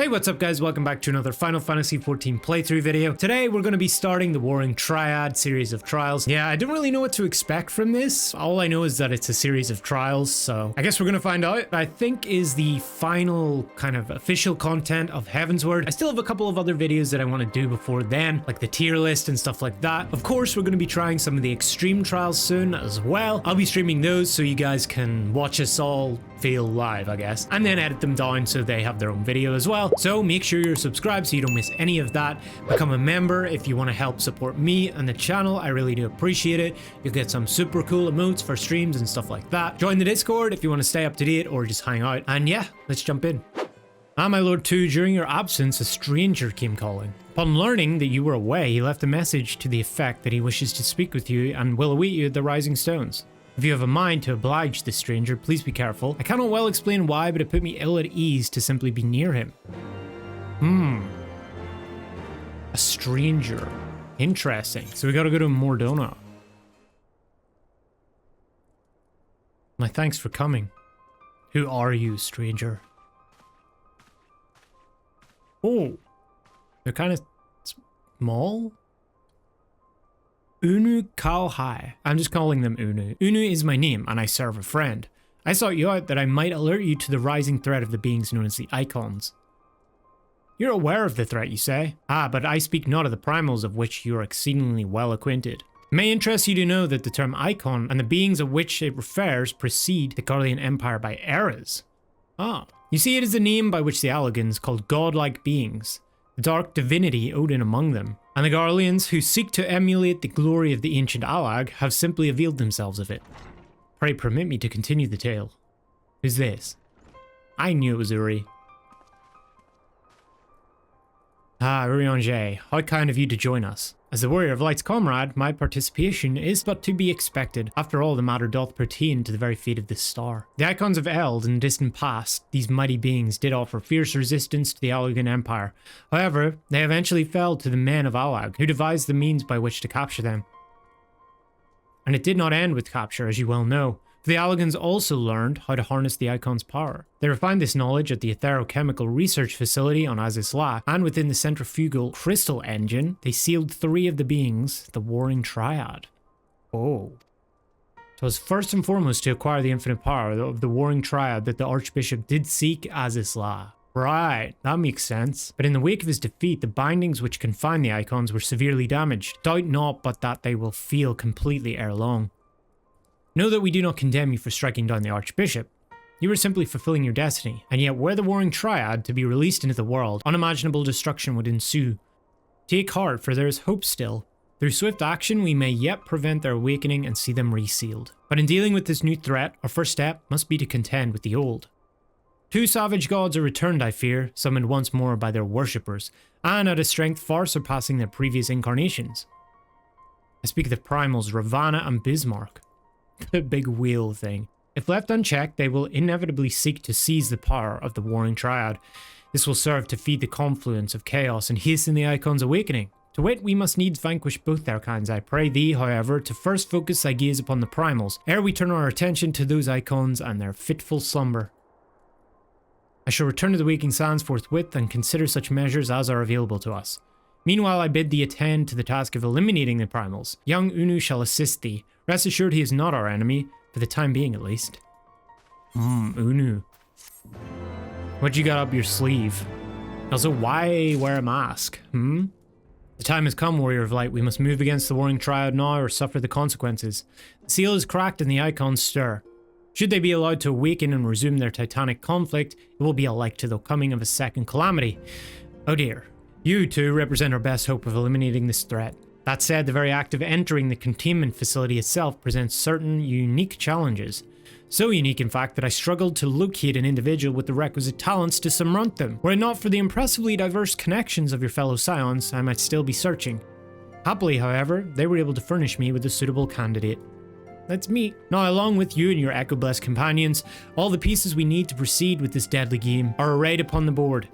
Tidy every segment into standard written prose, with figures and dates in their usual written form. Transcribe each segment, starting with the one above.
Hey, what's up guys? Welcome back to another Final Fantasy XIV playthrough video. Today we're going to be starting the Warring Triad series of trials. Yeah, I don't really know what to expect from this. All I know is that it's a series of trials, so I guess we're going to find out. I think is the final kind of official content of Heavensward. I still have a couple of other videos that I want to do before then, like the tier list and stuff like that. Of course, we're going to be trying some of the extreme trials soon as well. I'll be streaming those so you guys can watch us all fail live, I guess, and then edit them down so they have their own video as well. So make sure you're subscribed so you don't miss any of that. Become a member if you want to help support me and the channel. I really do appreciate it. You'll get some super cool emotes for streams and stuff like that. Join the Discord if you want to stay up to date or just hang out. And yeah, let's jump in. My lord too, during your absence, a stranger came calling. Upon learning that you were away, he left a message to the effect that he wishes to speak with you and will await you at the Rising Stones. If you have a mind to oblige this stranger, please be careful. I cannot well explain why, but it put me ill at ease to simply be near him. A stranger. Interesting. So we gotta go to Mordona. My thanks for coming. Who are you, stranger? Oh, they're kind of small. Unukalhai. I'm just calling them Unu. Unu is my name, and I serve a friend. I sought you out that I might alert you to the rising threat of the beings known as the Icons. You're aware of the threat, you say? Ah, but I speak not of the primals of which you are exceedingly well acquainted. It may interest you to know that the term Icon and the beings of which it refers precede the Garlean Empire by eras. Ah. You see, it is the name by which the Allagans called godlike beings, the dark divinity Odin among them, and the Garleans who seek to emulate the glory of the ancient Allag have simply availed themselves of it. Pray permit me to continue the tale. Who's this? I knew it was Uri. Ah, Eorzea, how kind of you to join us. As the Warrior of Light's comrade, my participation is but to be expected. After all, the matter doth pertain to the very fate of this star. The Icons of Eld in the distant past, these mighty beings did offer fierce resistance to the Allagan Empire. However, they eventually fell to the men of Allag, who devised the means by which to capture them. And it did not end with capture, as you well know. For the Allagans also learned how to harness the Icon's power. They refined this knowledge at the Etherochemical Research Facility on Azizla, and within the centrifugal crystal engine, they sealed 3 of the beings, the Warring Triad. Oh. So it was first and foremost to acquire the infinite power of the Warring Triad that the Archbishop did seek Azizla. Right, that makes sense. But in the wake of his defeat, the bindings which confine the Icons were severely damaged. Doubt not but that they will feel completely ere long. Know that we do not condemn you for striking down the Archbishop. You were simply fulfilling your destiny, and yet were the Warring Triad to be released into the world, unimaginable destruction would ensue. Take heart, for there is hope still. Through swift action, we may yet prevent their awakening and see them resealed. But in dealing with this new threat, our first step must be to contend with the old. 2 savage gods are returned, I fear, summoned once more by their worshippers, and at a strength far surpassing their previous incarnations. I speak of the primals Ravana and Bismarck. The big wheel thing. If left unchecked, they will inevitably seek to seize the power of the Warring Triad. This will serve to feed the confluence of chaos and hasten the Icon's awakening. To wit, we must needs vanquish both their kinds. I pray thee, however, to first focus thy gaze upon the primals, ere we turn our attention to those Icons and their fitful slumber. I shall return to the Waking Sands forthwith and consider such measures as are available to us. Meanwhile, I bid thee attend to the task of eliminating the primals. Young Unu shall assist thee. Rest assured he is not our enemy, for the time being at least. Unu. What you got up your sleeve? Also, why wear a mask? The time has come, Warrior of Light. We must move against the Warring Triad now or suffer the consequences. The seal is cracked and the Icons stir. Should they be allowed to awaken and resume their titanic conflict, it will be alike to the coming of a second calamity. Oh dear. You two represent our best hope of eliminating this threat. That said, the very act of entering the containment facility itself presents certain unique challenges. So unique, in fact, that I struggled to locate an individual with the requisite talents to surmount them. Were it not for the impressively diverse connections of your fellow scions, I might still be searching. Happily, however, they were able to furnish me with a suitable candidate. That's me. Now, along with you and your echo-blessed companions, all the pieces we need to proceed with this deadly game are arrayed upon the board.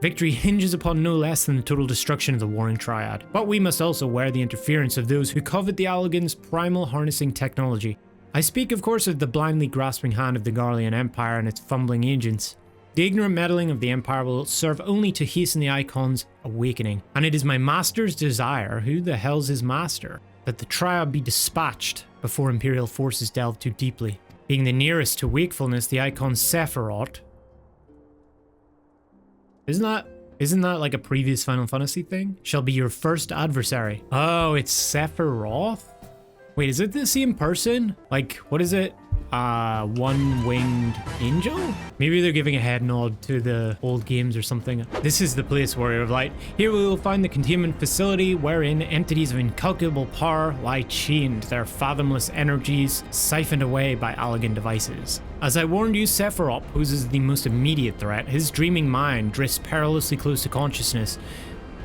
Victory hinges upon no less than the total destruction of the Warring Triad. But we must also wear the interference of those who covet the Allagans' primal harnessing technology. I speak, of course, of the blindly grasping hand of the Garlean Empire and its fumbling agents. The ignorant meddling of the Empire will serve only to hasten the Icon's awakening. And it is my master's desire, who the hell's his master, that the Triad be dispatched before Imperial forces delve too deeply. Being the nearest to wakefulness, the Icon Sephirot. Isn't that like a previous Final Fantasy thing? Shall be your first adversary. Oh, it's Sephiroth? Wait, is it the same person? Like, what is it? One-winged angel? Maybe they're giving a head nod to the old games or something. This is the place, Warrior of Light. Here we will find the containment facility wherein entities of incalculable power lie chained, their fathomless energies siphoned away by elegant devices. As I warned you, Sephiroth poses the most immediate threat. His dreaming mind drifts perilously close to consciousness.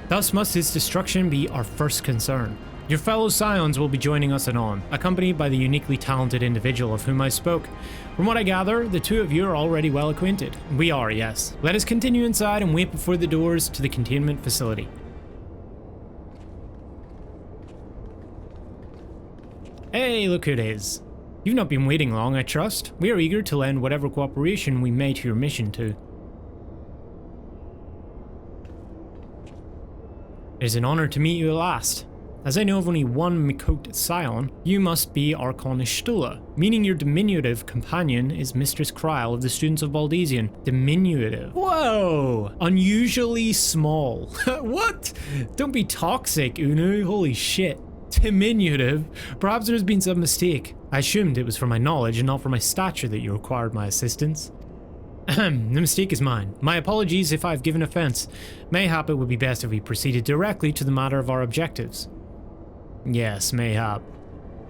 Thus must his destruction be our first concern. Your fellow Scions will be joining us anon, accompanied by the uniquely talented individual of whom I spoke. From what I gather, the two of you are already well acquainted. We are, yes. Let us continue inside and wait before the doors to the containment facility. Hey, look who it is. You've not been waiting long, I trust. We are eager to lend whatever cooperation we may to your mission too. It is an honor to meet you at last. As I know of only one Mikot Scion, you must be Archonistula, meaning your diminutive companion is Mistress Kryl of the Students of Baldesion. Diminutive. Whoa! Unusually small. What? Don't be toxic, Unu. Holy shit. Diminutive? Perhaps there has been some mistake. I assumed it was for my knowledge and not for my stature that you required my assistance. Ahem, the mistake is mine. My apologies if I've given offense. Mayhap it would be best if we proceeded directly to the matter of our objectives. Yes, mayhap.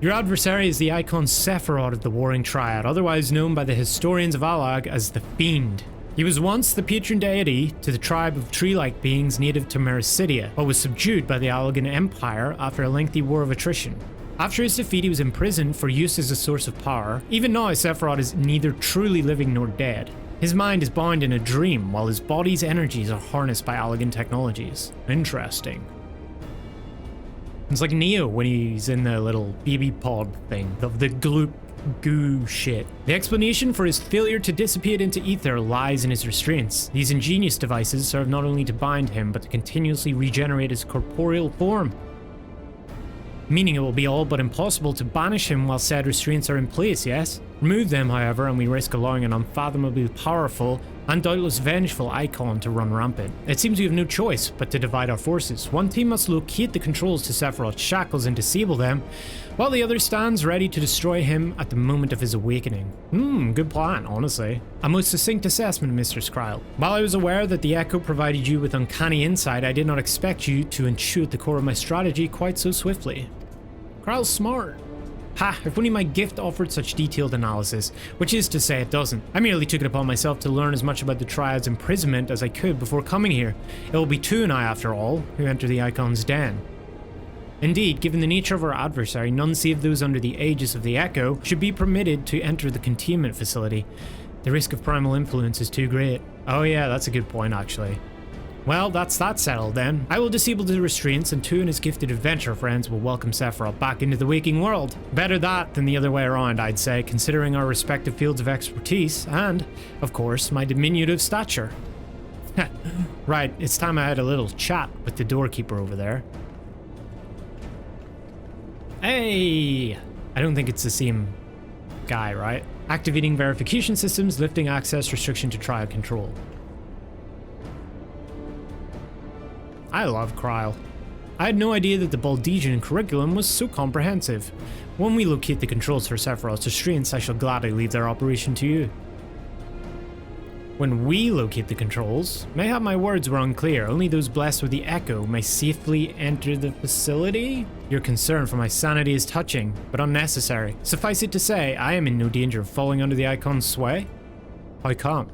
Your adversary is the Icon Sephirot of the Warring Triad, otherwise known by the historians of Alag as the Fiend. He was once the patron deity to the tribe of tree-like beings native to Meracydia, but was subdued by the Alagan Empire after a lengthy war of attrition. After his defeat, he was imprisoned for use as a source of power. Even now, Sephirot is neither truly living nor dead. His mind is bound in a dream, while his body's energies are harnessed by Alagan technologies. Interesting. It's like Neo when he's in the little BB pod thing, the gloop goo shit. The explanation for his failure to dissipate into ether lies in his restraints. These ingenious devices serve not only to bind him, but to continuously regenerate his corporeal form. Meaning it will be all but impossible to banish him while said restraints are in place, yes? Remove them, however, and we risk allowing an unfathomably powerful and doubtless vengeful Icon to run rampant. It seems we have no choice but to divide our forces. One team must locate the controls to Sephirot's shackles and disable them, while the other stands ready to destroy him at the moment of his awakening. Good plan, honestly. A most succinct assessment, Mistress Kryl. While I was aware that the Echo provided you with uncanny insight, I did not expect you to intuit the core of my strategy quite so swiftly. Kryl's smart. Ha, if only my gift offered such detailed analysis, which is to say it doesn't. I merely took it upon myself to learn as much about the Triad's imprisonment as I could before coming here. It will be two and I, after all, who enter the Icon's den. Indeed, given the nature of our adversary, none save those under the aegis of the Echo should be permitted to enter the containment facility. The risk of primal influence is too great. Oh yeah, that's a good point actually. Well, that's that settled then. I will disable the restraints and two and his gifted adventure friends will welcome Sephiroth back into the waking world. Better that than the other way around, I'd say, considering our respective fields of expertise and, of course, my diminutive stature. Right, it's time I had a little chat with the doorkeeper over there. Hey! I don't think it's the same guy, right? Activating verification systems, lifting access restriction to Triad control. I love Kryl. I had no idea that the Baldesian curriculum was so comprehensive. When we locate the controls for Sephiroth's restraints, I shall gladly leave their operation to you. When we locate the controls, mayhap my words were unclear, only those blessed with the Echo may safely enter the facility? Your concern for my sanity is touching, but unnecessary. Suffice it to say, I am in no danger of falling under the Icon's sway. How come?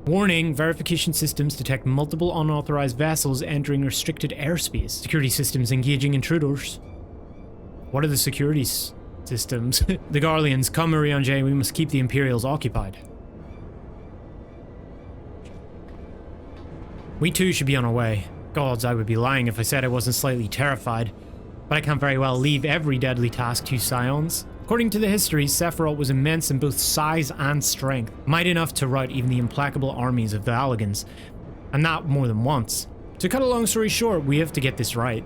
Warning, verification systems detect multiple unauthorized vessels entering restricted airspace. Security systems engaging intruders. What are the security systems? The Garleans, come Eorzea, we must keep the Imperials occupied. We too should be on our way. Gods, I would be lying if I said I wasn't slightly terrified. But I can't very well leave every deadly task to Scions. Of According to the history, Sephirot was immense in both size and strength, mighty enough to rout even the implacable armies of the Allagans, and that more than once. To cut a long story short, we have to get this right.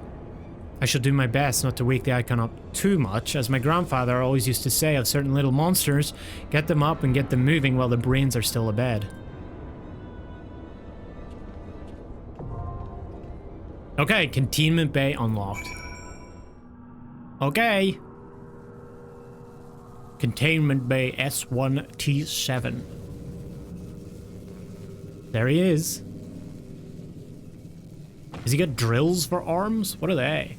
I shall do my best not to wake the icon up too much, as my grandfather always used to say of certain little monsters, get them up and get them moving while their brains are still abed. Okay, Containment Bay unlocked. Okay. Containment Bay S1T7. There he is. Has he got drills for arms? What are they?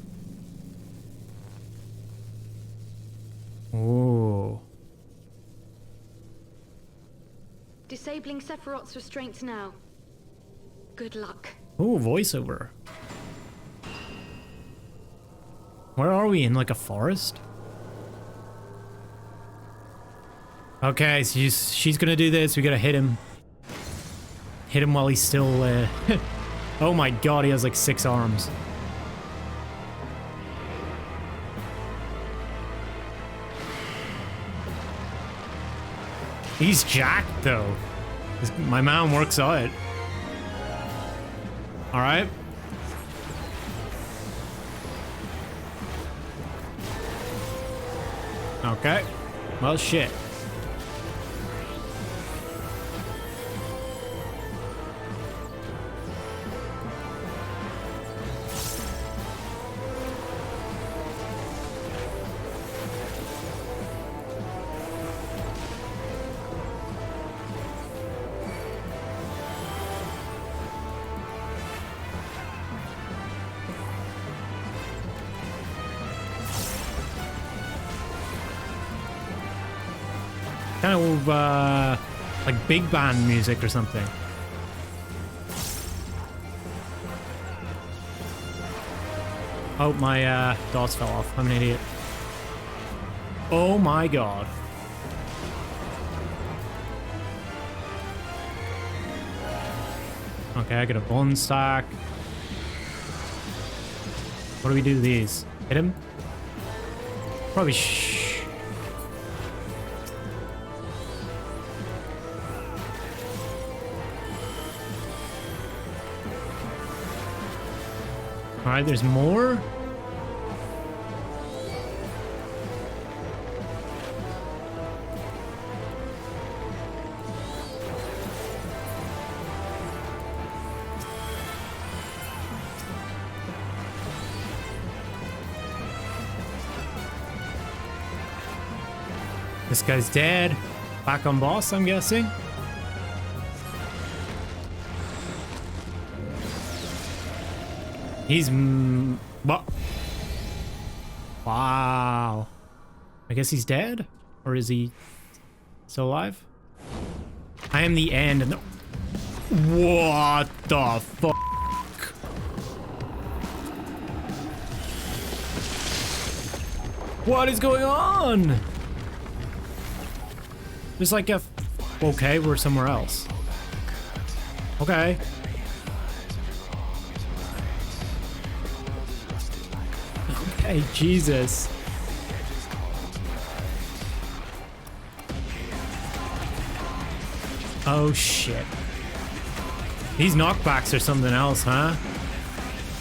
Oh. Disabling Sephirot's restraints now. Good luck. Oh, voiceover. Where are we? In like a forest? Okay, so she's gonna do this. We gotta hit him. Hit him while he's still... Oh my god, he has like 6 arms. He's jacked though. My man works out. Alright. Okay. Well, shit. Kind of like big band music or something. Oh, my dots fell off. I'm an idiot. Oh my god. Okay, I got a bone stack. What do we do to these? Hit him? Probably Alright, there's more. This guy's dead. Back on boss, I'm guessing. He's what? Wow. I guess he's dead, or is he still alive? I am the end. And what the fuck? What is going on? There's like a... Okay, we're somewhere else. Okay. Okay, Jesus. Oh shit. These knockbacks are something else, huh?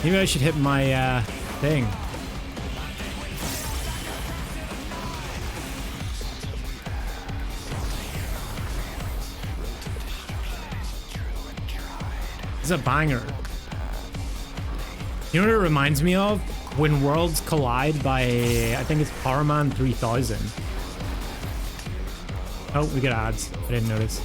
Maybe I should hit my thing. This is a banger. You know what it reminds me of? When Worlds Collide by, I think it's Power Man 3000. Oh, we get ads. I didn't notice.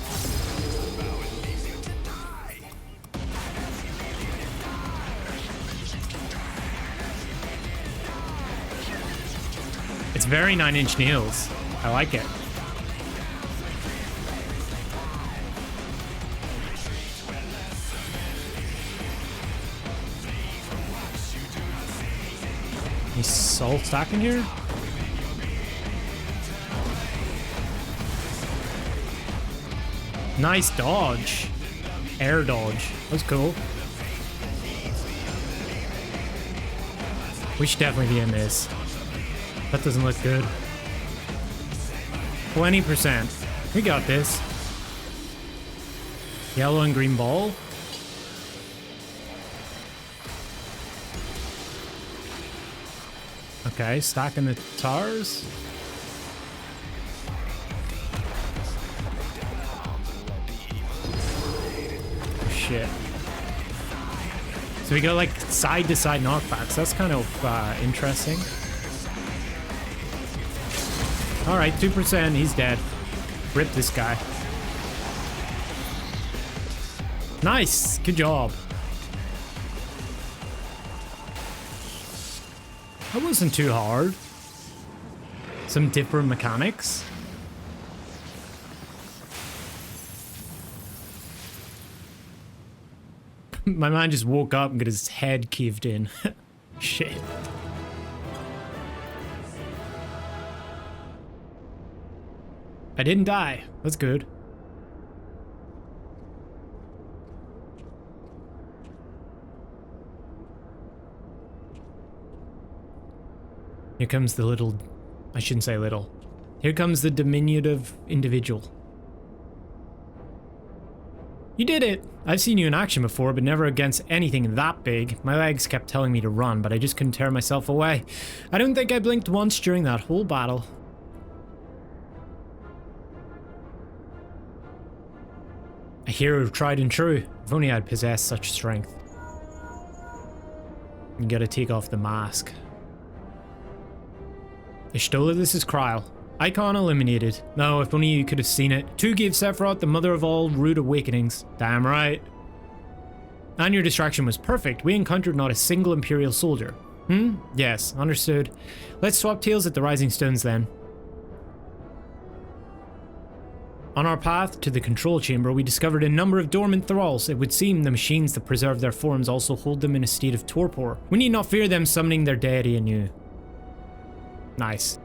It's very 9 Inch Nails. I like it. Any soul stack in here? Nice dodge. Air dodge. That's cool. We should definitely be in this. That doesn't look good. 20%. We got this. Yellow and green ball. Okay, stacking the towers. Shit. So we got like side to side knockbacks. That's kind of interesting. Alright, 2%. He's dead. Rip this guy. Nice. Good job. That wasn't too hard. Some different mechanics. My man just woke up and got his head caved in. Shit. I didn't die. That's good. Here comes the little... I shouldn't say little. Here comes the diminutive individual. You did it! I've seen you in action before, but never against anything that big. My legs kept telling me to run, but I just couldn't tear myself away. I don't think I blinked once during that whole battle. A hero tried and true. If only I'd possessed such strength. You gotta take off the mask. Ishtola, this is Kryle. Icon eliminated. No, if only you could have seen it. 2 gave Sephirot the mother of all rude awakenings. Damn right. And your distraction was perfect. We encountered not a single Imperial soldier. Yes, understood. Let's swap tails at the Rising Stones then. On our path to the control chamber, we discovered a number of dormant Thralls. It would seem the machines that preserve their forms also hold them in a state of torpor. We need not fear them summoning their deity anew. Nice.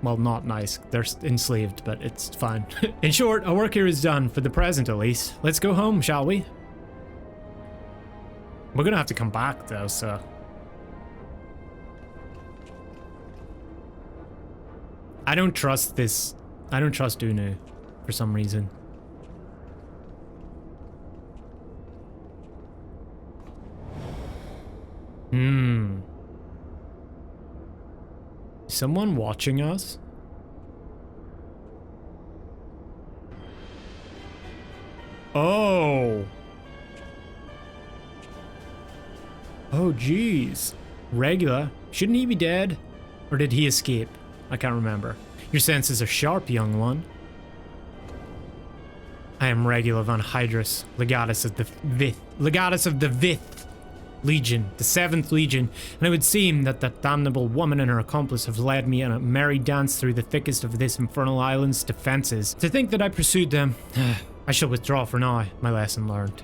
Well, not nice. They're enslaved, but it's fine. In short, our work here is done, for the present at least. Let's go home, shall we? We're gonna have to come back though, so... I don't trust this. I don't trust Unu, for some reason. Someone watching us? Oh. Oh, geez. Regula. Shouldn't he be dead? Or did he escape? I can't remember. Your senses are sharp, young one. I am Regula van Hydrus, legatus of the Vith Legion, the 7th Legion, and it would seem that that damnable woman and her accomplice have led me on a merry dance through the thickest of this infernal island's defenses. To think that I pursued them, I shall withdraw for now, my lesson learned.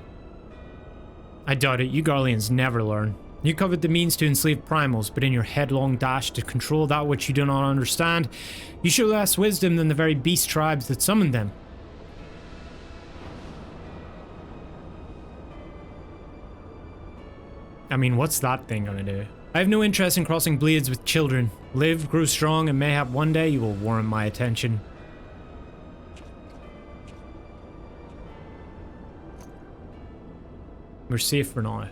I doubt it, you Garleans never learn. You covet the means to enslave primals, but in your headlong dash to control that which you do not understand, you show less wisdom than the very beast tribes that summoned them. I mean, what's that thing gonna do? I have no interest in crossing blades with children. Live, grow strong, and mayhap one day you will warrant my attention. We're safe for now.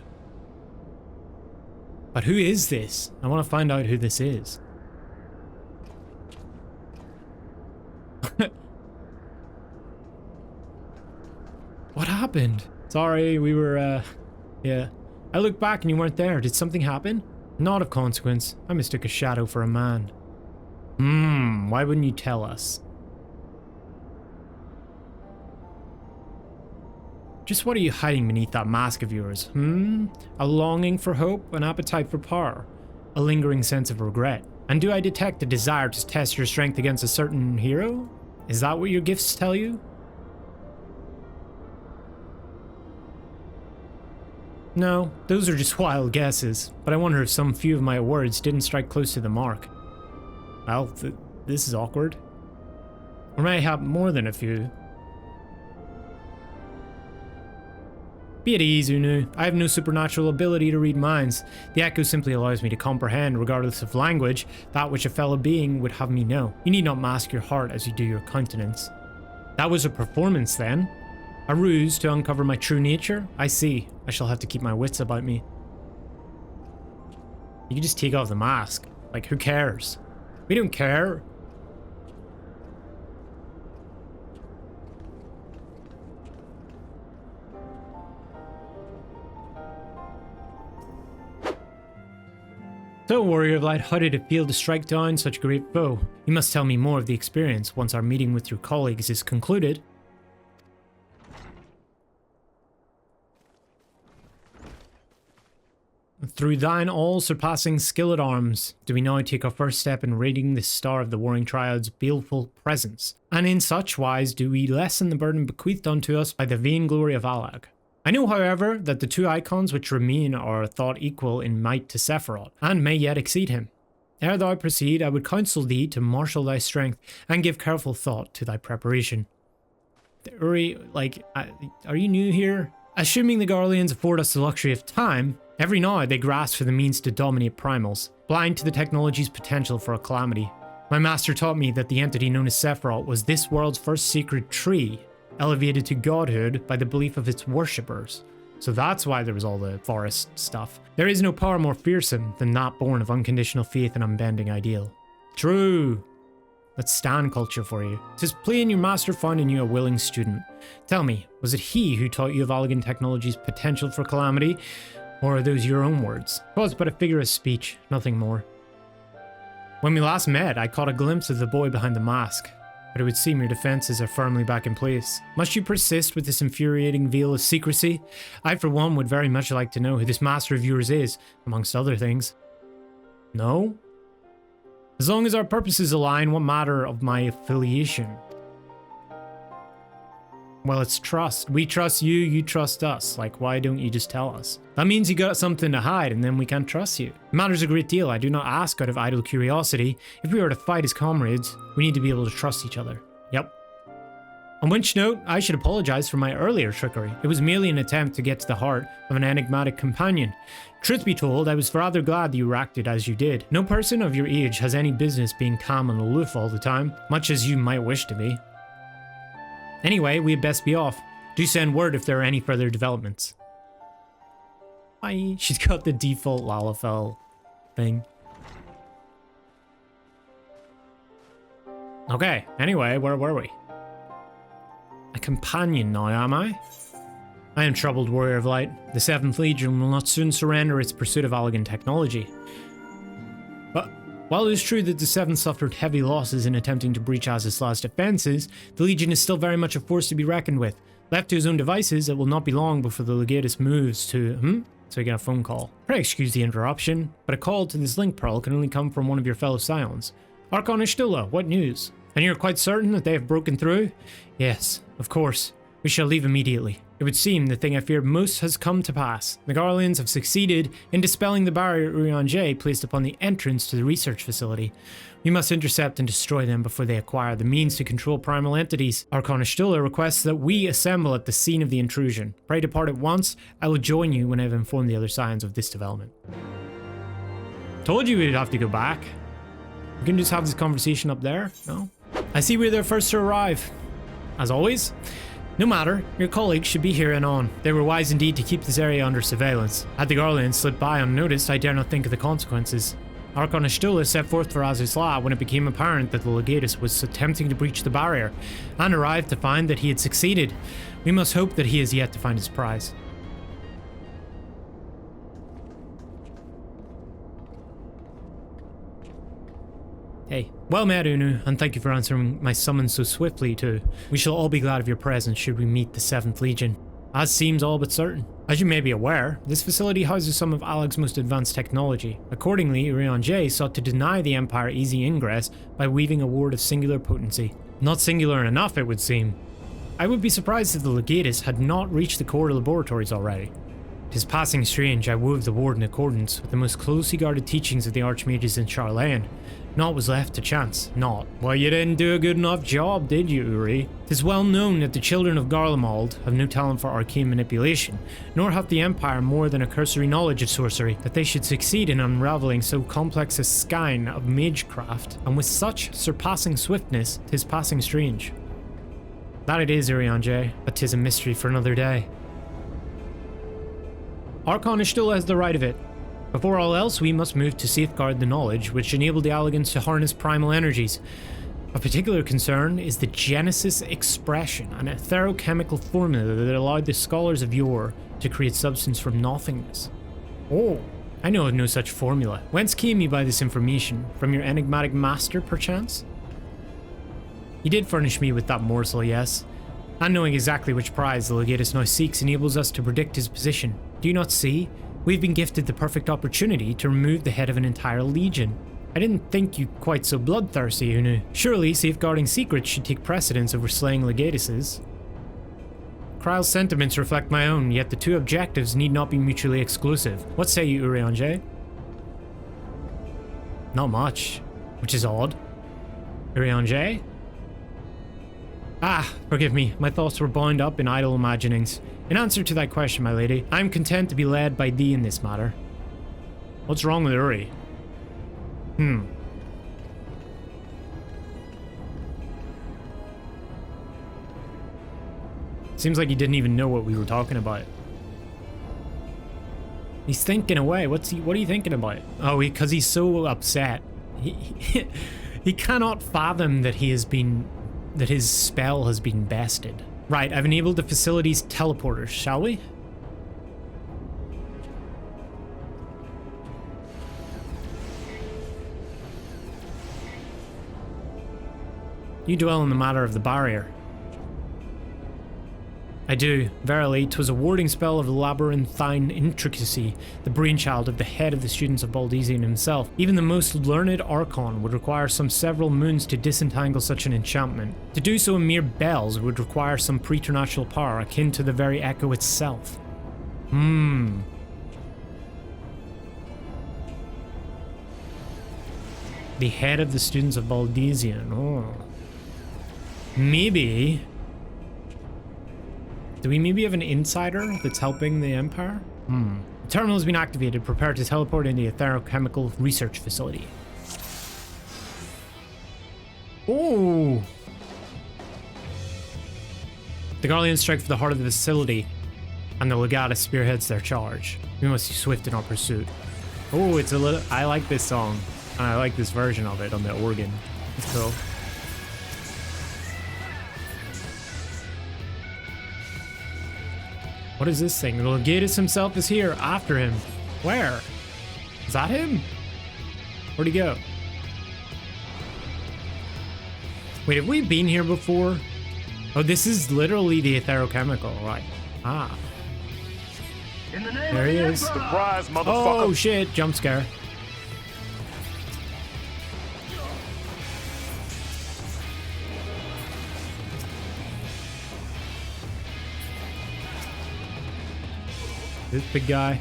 But who is this? I want to find out who this is. What happened? Sorry, we were, yeah. I looked back and you weren't there. Did something happen? Not of consequence. I mistook a shadow for a man. Why wouldn't you tell us? Just what are you hiding beneath that mask of yours? A longing for hope, an appetite for power, a lingering sense of regret. And do I detect a desire to test your strength against a certain hero? Is that what your gifts tell you? No, those are just wild guesses, but I wonder if some few of my words didn't strike close to the mark. Well, this is awkward. Or may I have more than a few? Be at ease, Unu. I have no supernatural ability to read minds. The echo simply allows me to comprehend, regardless of language, that which a fellow being would have me know. You need not mask your heart as you do your countenance. That was a performance then? A ruse to uncover my true nature? I see. I shall have to keep my wits about me. You can just take off the mask. Like, who cares? We don't care. So, Warrior of Light, how did it feel to strike down such a great foe? You must tell me more of the experience once our meeting with your colleagues is concluded. Through thine all-surpassing skill at arms, do we now take our first step in raiding the star of the Warring Triad's baleful presence, and in such wise do we lessen the burden bequeathed unto us by the vainglory of Allag. I know, however, that the two icons which remain are thought equal in might to Sephirot, and may yet exceed him. Ere thou proceed, I would counsel thee to marshal thy strength, and give careful thought to thy preparation. Uri, like, are you new here? Assuming the Garleans afford us the luxury of time, every now they grasp for the means to dominate primals, blind to the technology's potential for a calamity. My master taught me that the entity known as Sephirot was this world's first sacred tree, elevated to godhood by the belief of its worshippers. So that's why there was all the forest stuff. There is no power more fearsome than that born of unconditional faith and unbending ideal. True. That's Stan culture for you. 'Tis plain your master found in you a willing student. Tell me, was it he who taught you of Allagan technology's potential for calamity, or are those your own words? It was but a figure of speech, nothing more. When we last met, I caught a glimpse of the boy behind the mask, but it would seem your defenses are firmly back in place. Must you persist with this infuriating veil of secrecy? I, for one, would very much like to know who this master of yours is, amongst other things. No? As long as our purposes align, what matter of my affiliation? Well, it's trust. We trust you, you trust us. Like, why don't you just tell us? That means you got something to hide, and then we can't trust you. It matters a great deal. I do not ask out of idle curiosity. If we are to fight as comrades, we need to be able to trust each other. Yep. On which note, I should apologize for my earlier trickery. It was merely an attempt to get to the heart of an enigmatic companion. Truth be told, I was rather glad that you acted as you did. No person of your age has any business being calm and aloof all the time, much as you might wish to be. Anyway, we had best be off. Do send word if there are any further developments. Bye. She's got the default Lalafell thing. Okay, anyway, where were we? A companion now, am I? I am troubled, Warrior of Light. The 7th Legion will not soon surrender its pursuit of Allagan technology. But while it is true that the 7th suffered heavy losses in attempting to breach Azisla's defenses, the Legion is still very much a force to be reckoned with. Left to his own devices, it will not be long before the Legatus moves to... So we get a phone call. Pray excuse the interruption, but a call to this link pearl can only come from one of your fellow Scions. Archon Ishtula, what news? And you're quite certain that they have broken through? Yes, of course. We shall leave immediately. It would seem the thing I feared most has come to pass. The Garleans have succeeded in dispelling the barrier Eorzea placed upon the entrance to the research facility. We must intercept and destroy them before they acquire the means to control primal entities. Archon Ishtula requests that we assemble at the scene of the intrusion. Pray depart at once. I will join you when I have informed the other Scions of this development. Told you we'd have to go back. We can just have this conversation up there, no? I see we're the first to arrive. As always, no matter, your colleagues should be here and on. They were wise indeed to keep this area under surveillance. Had the Garleans slipped by unnoticed, I dare not think of the consequences. Archon Ishtula set forth for Azizla when it became apparent that the Legatus was attempting to breach the barrier, and arrived to find that he had succeeded. We must hope that he is yet to find his prize. Hey, well met, Unu, and thank you for answering my summons so swiftly too. We shall all be glad of your presence should we meet the 7th Legion, as seems all but certain. As you may be aware, this facility houses some of Allag's most advanced technology. Accordingly, Eorzea sought to deny the Empire easy ingress by weaving a ward of singular potency. Not singular enough, it would seem. I would be surprised if the Legatus had not reached the core laboratories already. 'Tis passing strange I wove the ward in accordance with the most closely guarded teachings of the Archmages in Charlayan. Naught was left to chance. Naught. Well, you didn't do a good enough job, did you, Uri? 'Tis well known that the children of Garlemald have no talent for arcane manipulation, nor hath the Empire more than a cursory knowledge of sorcery. That they should succeed in unraveling so complex a skein of magecraft, and with such surpassing swiftness, 'tis passing strange. That it is, Urianger, but 'tis a mystery for another day. Archon still has the right of it. Before all else, we must move to safeguard the knowledge which enabled the Alligans to harness primal energies. Of particular concern is the Genesis expression, an etherochemical formula that allowed the scholars of yore to create substance from nothingness. Oh, I know of no such formula. Whence came you by this information? From your enigmatic master, perchance? He did furnish me with that morsel, yes. And knowing exactly which prize the Legatus now seeks enables us to predict his position. Do you not see? We've been gifted the perfect opportunity to remove the head of an entire legion. I didn't think you quite so bloodthirsty, Unu. Surely safeguarding secrets should take precedence over slaying Legatuses. Kryle's sentiments reflect my own, yet the two objectives need not be mutually exclusive. What say you, Urianger? Not much, which is odd. Urianger? Ah, forgive me, my thoughts were bound up in idle imaginings. In answer to that question, my lady, I am content to be led by thee in this matter. What's wrong with Uri? Seems like he didn't even know what we were talking about. He's thinking away. What are you thinking about? Oh, because he's so upset. He cannot fathom that that his spell has been bested. Right, I've enabled the facility's teleporters, shall we? You dwell in the matter of the barrier. I do. Verily, 'twas a warding spell of labyrinthine intricacy, the brainchild of the head of the students of Baldesion himself. Even the most learned Archon would require some several moons to disentangle such an enchantment. To do so in mere bells would require some preternatural power akin to the very echo itself. The head of the students of Baldesion. Oh. Maybe... Do we maybe have an insider that's helping the Empire? The terminal has been activated. Prepare to teleport into the etherochemical research facility. Oh! The Guardians strike for the heart of the facility, and the Legatus spearheads their charge. We must be swift in our pursuit. Oh, it's a little... I like this song. And I like this version of it on the organ. It's cool. What is this thing? The Legatus himself is here, after him. Where? Is that him? Where'd he go? Wait, have we been here before? Oh, this is literally the etherochemical, right? Ah. There he is. Surprise, motherfucker. Oh shit, jump scare. This big guy.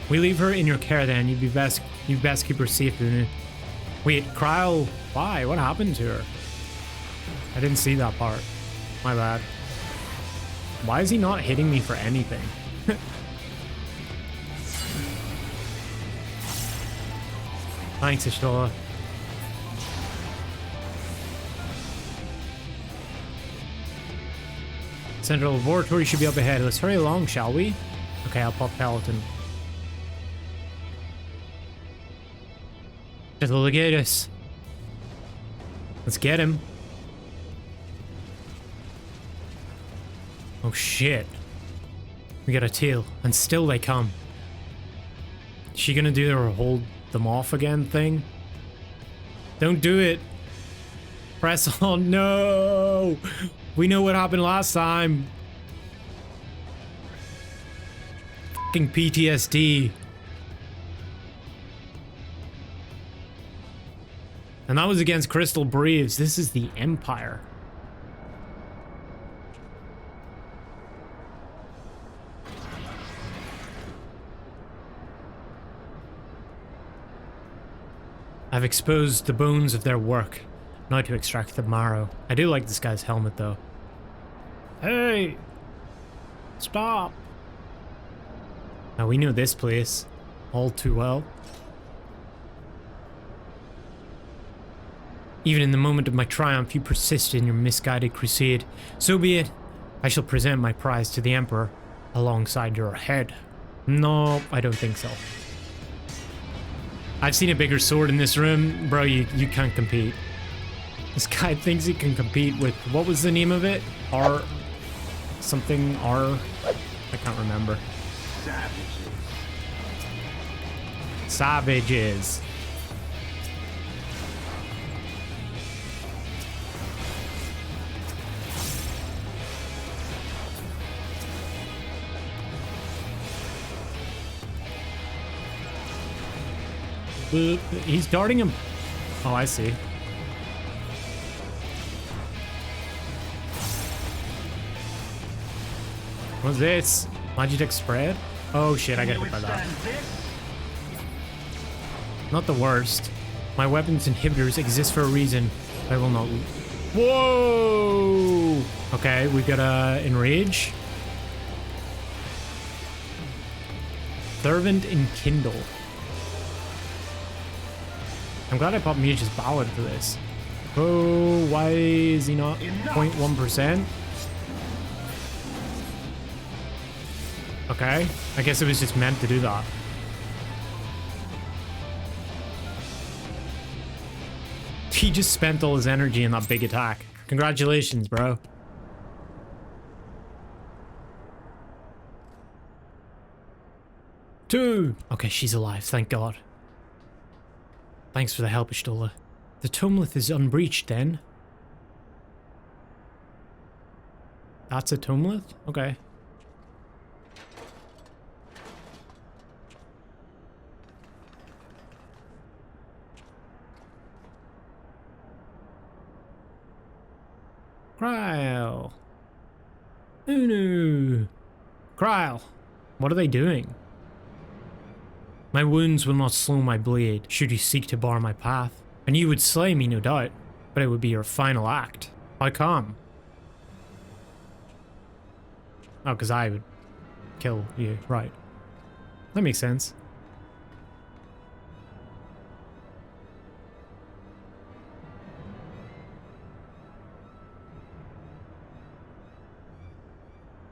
We leave her in your care then. You best keep her safe, Unu. Wait, Kryle, why? What happened to her? I didn't see that part. My bad. Why is he not hitting me for anything? Thanks, Ishtola. Central Laboratory should be up ahead. Let's hurry along, shall we? Okay, I'll pop Peloton. To the Legatus. Let's get him. Oh shit. We got a tail, and still they come. Is she gonna do her hold them off again thing? Don't do it. Press on. No! We know what happened last time. Fucking PTSD. And that was against Crystal Braves. This is the Empire. I've exposed the bones of their work, now to extract the marrow. I do like this guy's helmet though. Hey! Stop! Now we know this place all too well. Even in the moment of my triumph, you persist in your misguided crusade. So be it. I shall present my prize to the Emperor alongside your head. No, I don't think so. I've seen a bigger sword in this room. Bro, you can't compete. This guy thinks he can compete with, what was the name of it? R... something R... I can't remember. Savages. He's darting him. Oh, I see. What's this? Magitek spread? Oh shit, I got hit by that. Not the worst. My weapons inhibitors exist for a reason. I will not. Whoa! Okay, we got enrage. Fervent enkindle. I'm glad I popped Muge's Ballad for this. Oh, why is he not 0.1%? Okay, I guess it was just meant to do that. He just spent all his energy in that big attack. Congratulations, bro. Two. Okay, she's alive, thank God. Thanks for the help, Ishtola. The Tomlith is unbreached, then. That's a Tomlith? Okay. Kryle. Unu. Kryle. What are they doing? My wounds will not slow my blade, should you seek to bar my path. And you would slay me, no doubt, but it would be your final act. How come? Oh, because I would kill you, right. That makes sense.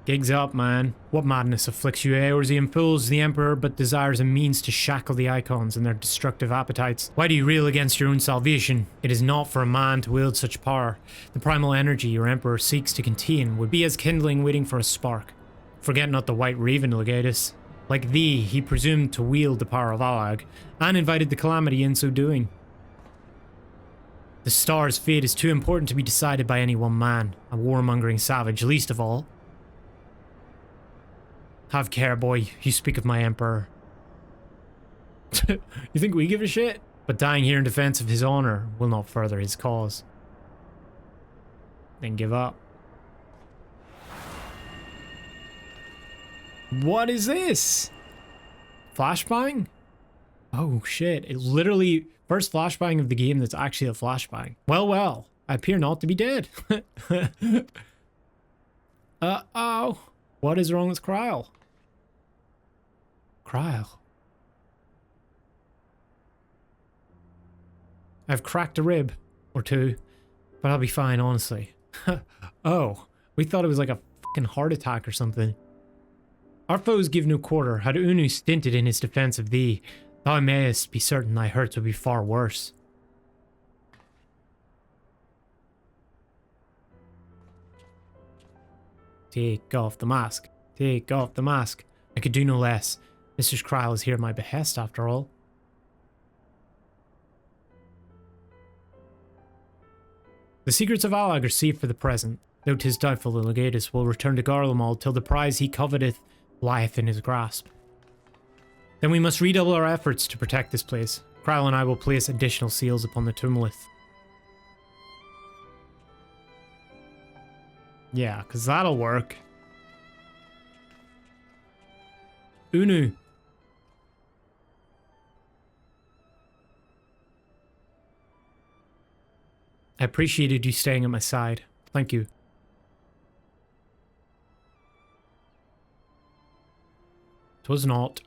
Gigs up, man. What madness afflicts you, Eorzean fools? The Emperor but desires a means to shackle the Icons and their destructive appetites. Why do you reel against your own salvation? It is not for a man to wield such power. The primal energy your Emperor seeks to contain would be as kindling waiting for a spark. Forget not the White Raven, Legatus. Like thee, he presumed to wield the power of Alag, and invited the calamity in so doing. The star's fate is too important to be decided by any one man, a warmongering savage least of all. Have care, boy. You speak of my Emperor. You think we give a shit? But dying here in defense of his honor will not further his cause. Then give up. What is this? Flashbang? Oh shit. It literally... First flashbang of the game that's actually a flashbang. Well, well. I appear not to be dead. Uh-oh. What is wrong with Kryle? Kryle. I've cracked a rib or two, but I'll be fine, honestly. Oh, we thought it was like a fucking heart attack or something. Our foes give no quarter. Had Unu stinted in his defense of thee, thou mayest be certain thy hurts would be far worse. Take off the mask. Take off the mask. I could do no less. Mr. Kryle is here at my behest, after all. The secrets of Alag are safe for the present, though 'tis doubtful the Legatus will return to Garlemald till the prize he coveteth lieth in his grasp. Then we must redouble our efforts to protect this place. Kryle and I will place additional seals upon the Tumlith. Yeah, because that'll work. Unu. I appreciated you staying at my side. Thank you. Twas not.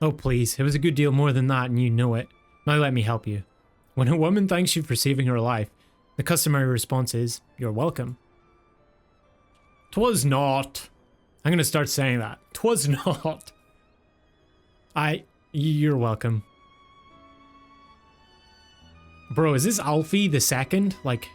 Oh please, it was a good deal more than that and you know it. Now let me help you. When a woman thanks you for saving her life, the customary response is, "You're welcome." 'Twas not. I'm gonna start saying that. 'Twas not. You're welcome. Bro, is this Alfie the second? Like...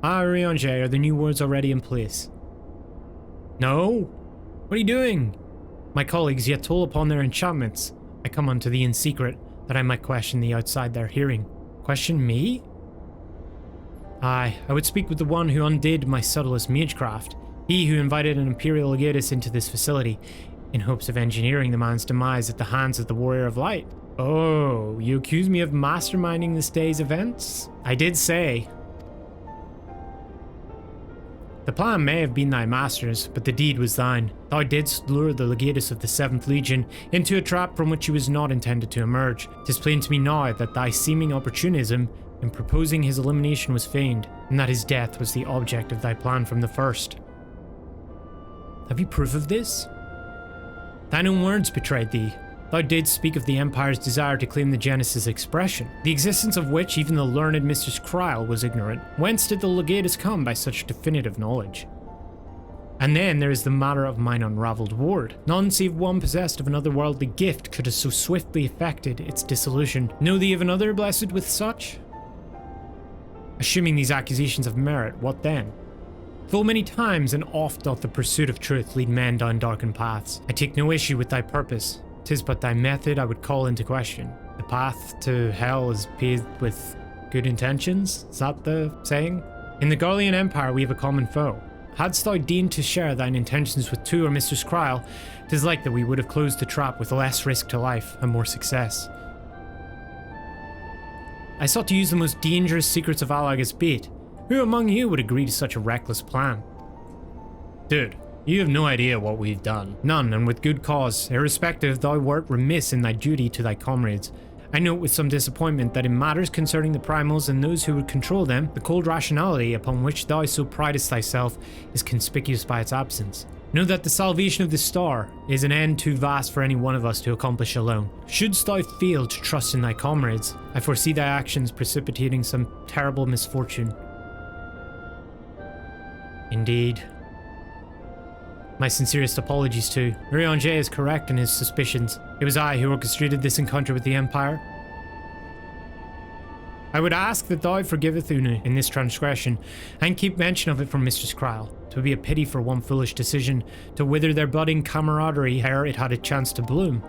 Eorzea, are the new words already in place? No? What are you doing? My colleagues yet toll upon their enchantments. I come unto thee in secret, that I might question thee outside their hearing. Question me? Aye, I would speak with the one who undid my subtlest magecraft, he who invited an Imperial Legatus into this facility, in hopes of engineering the man's demise at the hands of the Warrior of Light. Oh, you accuse me of masterminding this day's events? I did say. The plan may have been thy master's, but the deed was thine. Thou didst lure the Legatus of the 7th Legion into a trap from which he was not intended to emerge. 'Tis plain to me now that thy seeming opportunism in proposing his elimination was feigned, and that his death was the object of thy plan from the first. Have you proof of this? Thine own words betrayed thee. Thou didst speak of the Empire's desire to claim the Genesis expression, the existence of which even the learned Mistress Kryl was ignorant. Whence did the Legatus come by such definitive knowledge? And then there is the matter of mine unravelled ward. None save one possessed of an otherworldly gift could have so swiftly effected its dissolution. Know thee of another blessed with such? Assuming these accusations of merit, what then? Full many times and oft doth the pursuit of truth lead men down darkened paths. I take no issue with thy purpose. 'Tis but thy method I would call into question. The path to hell is paved with good intentions? Is that the saying? In the Garlean Empire we have a common foe. Hadst thou deigned to share thine intentions with two or Mistress Kryl, 'tis like that we would have closed the trap with less risk to life and more success. I sought to use the most dangerous secrets of Allag as bait. Who among you would agree to such a reckless plan? Dude, you have no idea what we've done. None, and with good cause. Irrespective, thou wert remiss in thy duty to thy comrades. I note with some disappointment that in matters concerning the primals and those who would control them, the cold rationality upon which thou so pridest thyself is conspicuous by its absence. Know that the salvation of this star is an end too vast for any one of us to accomplish alone. Shouldst thou fail to trust in thy comrades, I foresee thy actions precipitating some terrible misfortune. Indeed. My sincerest apologies too. Eorzea is correct in his suspicions. It was I who orchestrated this encounter with the Empire. I would ask that thou forgiveth Una in this transgression, and keep mention of it from Mistress Kryl. 'Twould be a pity for one foolish decision to wither their budding camaraderie ere it had a chance to bloom.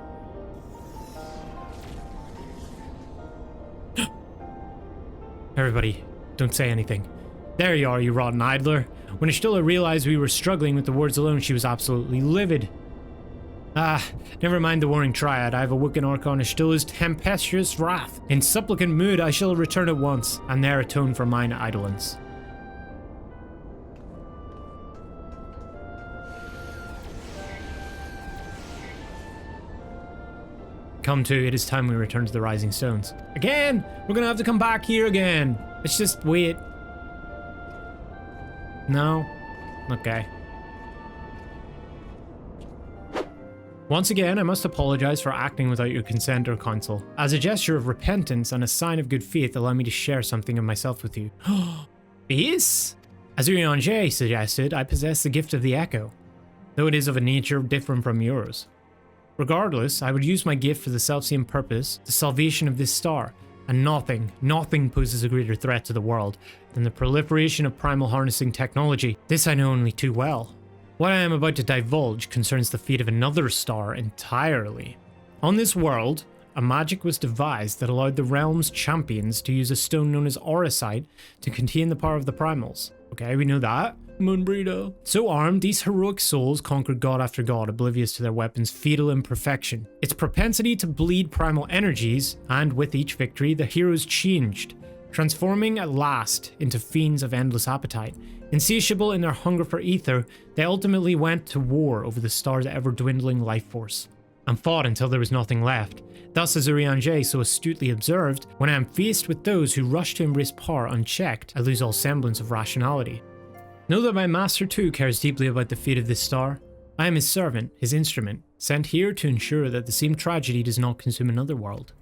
Everybody, don't say anything. There you are, you rotten idler. When Estilla realized we were struggling with the words alone, she was absolutely livid. Never mind the Warring Triad. I have awoken Archon Estilla's tempestuous wrath. In supplicant mood, I shall return at once, and there atone for mine idolence. Come to, it is time we return to the Rising Stones. Again! We're gonna have to come back here again. Let's just wait. No? Okay. Once again, I must apologize for acting without your consent or counsel. As a gesture of repentance and a sign of good faith, allow me to share something of myself with you. Yes? As Eorzea suggested, I possess the gift of the Echo, though it is of a nature different from yours. Regardless, I would use my gift for the selfsame purpose, the salvation of this star, and nothing poses a greater threat to the world than the proliferation of primal harnessing technology. This I know only too well. What I am about to divulge concerns the fate of another star entirely. On this world, a magic was devised that allowed the realm's champions to use a stone known as Auracite to contain the power of the primals. Okay, we know that. Moonbreeder. So armed, these heroic souls conquered god after god, oblivious to their weapons' fatal imperfection. Its propensity to bleed primal energies, and with each victory, the heroes changed, transforming at last into fiends of endless appetite. Insatiable in their hunger for ether, they ultimately went to war over the star's ever-dwindling life force, and fought until there was nothing left. Thus, as Urianger so astutely observed, when I am faced with those who rush to embrace power unchecked, I lose all semblance of rationality. Know that my master too cares deeply about the fate of this star. I am his servant, his instrument, sent here to ensure that the same tragedy does not consume another world.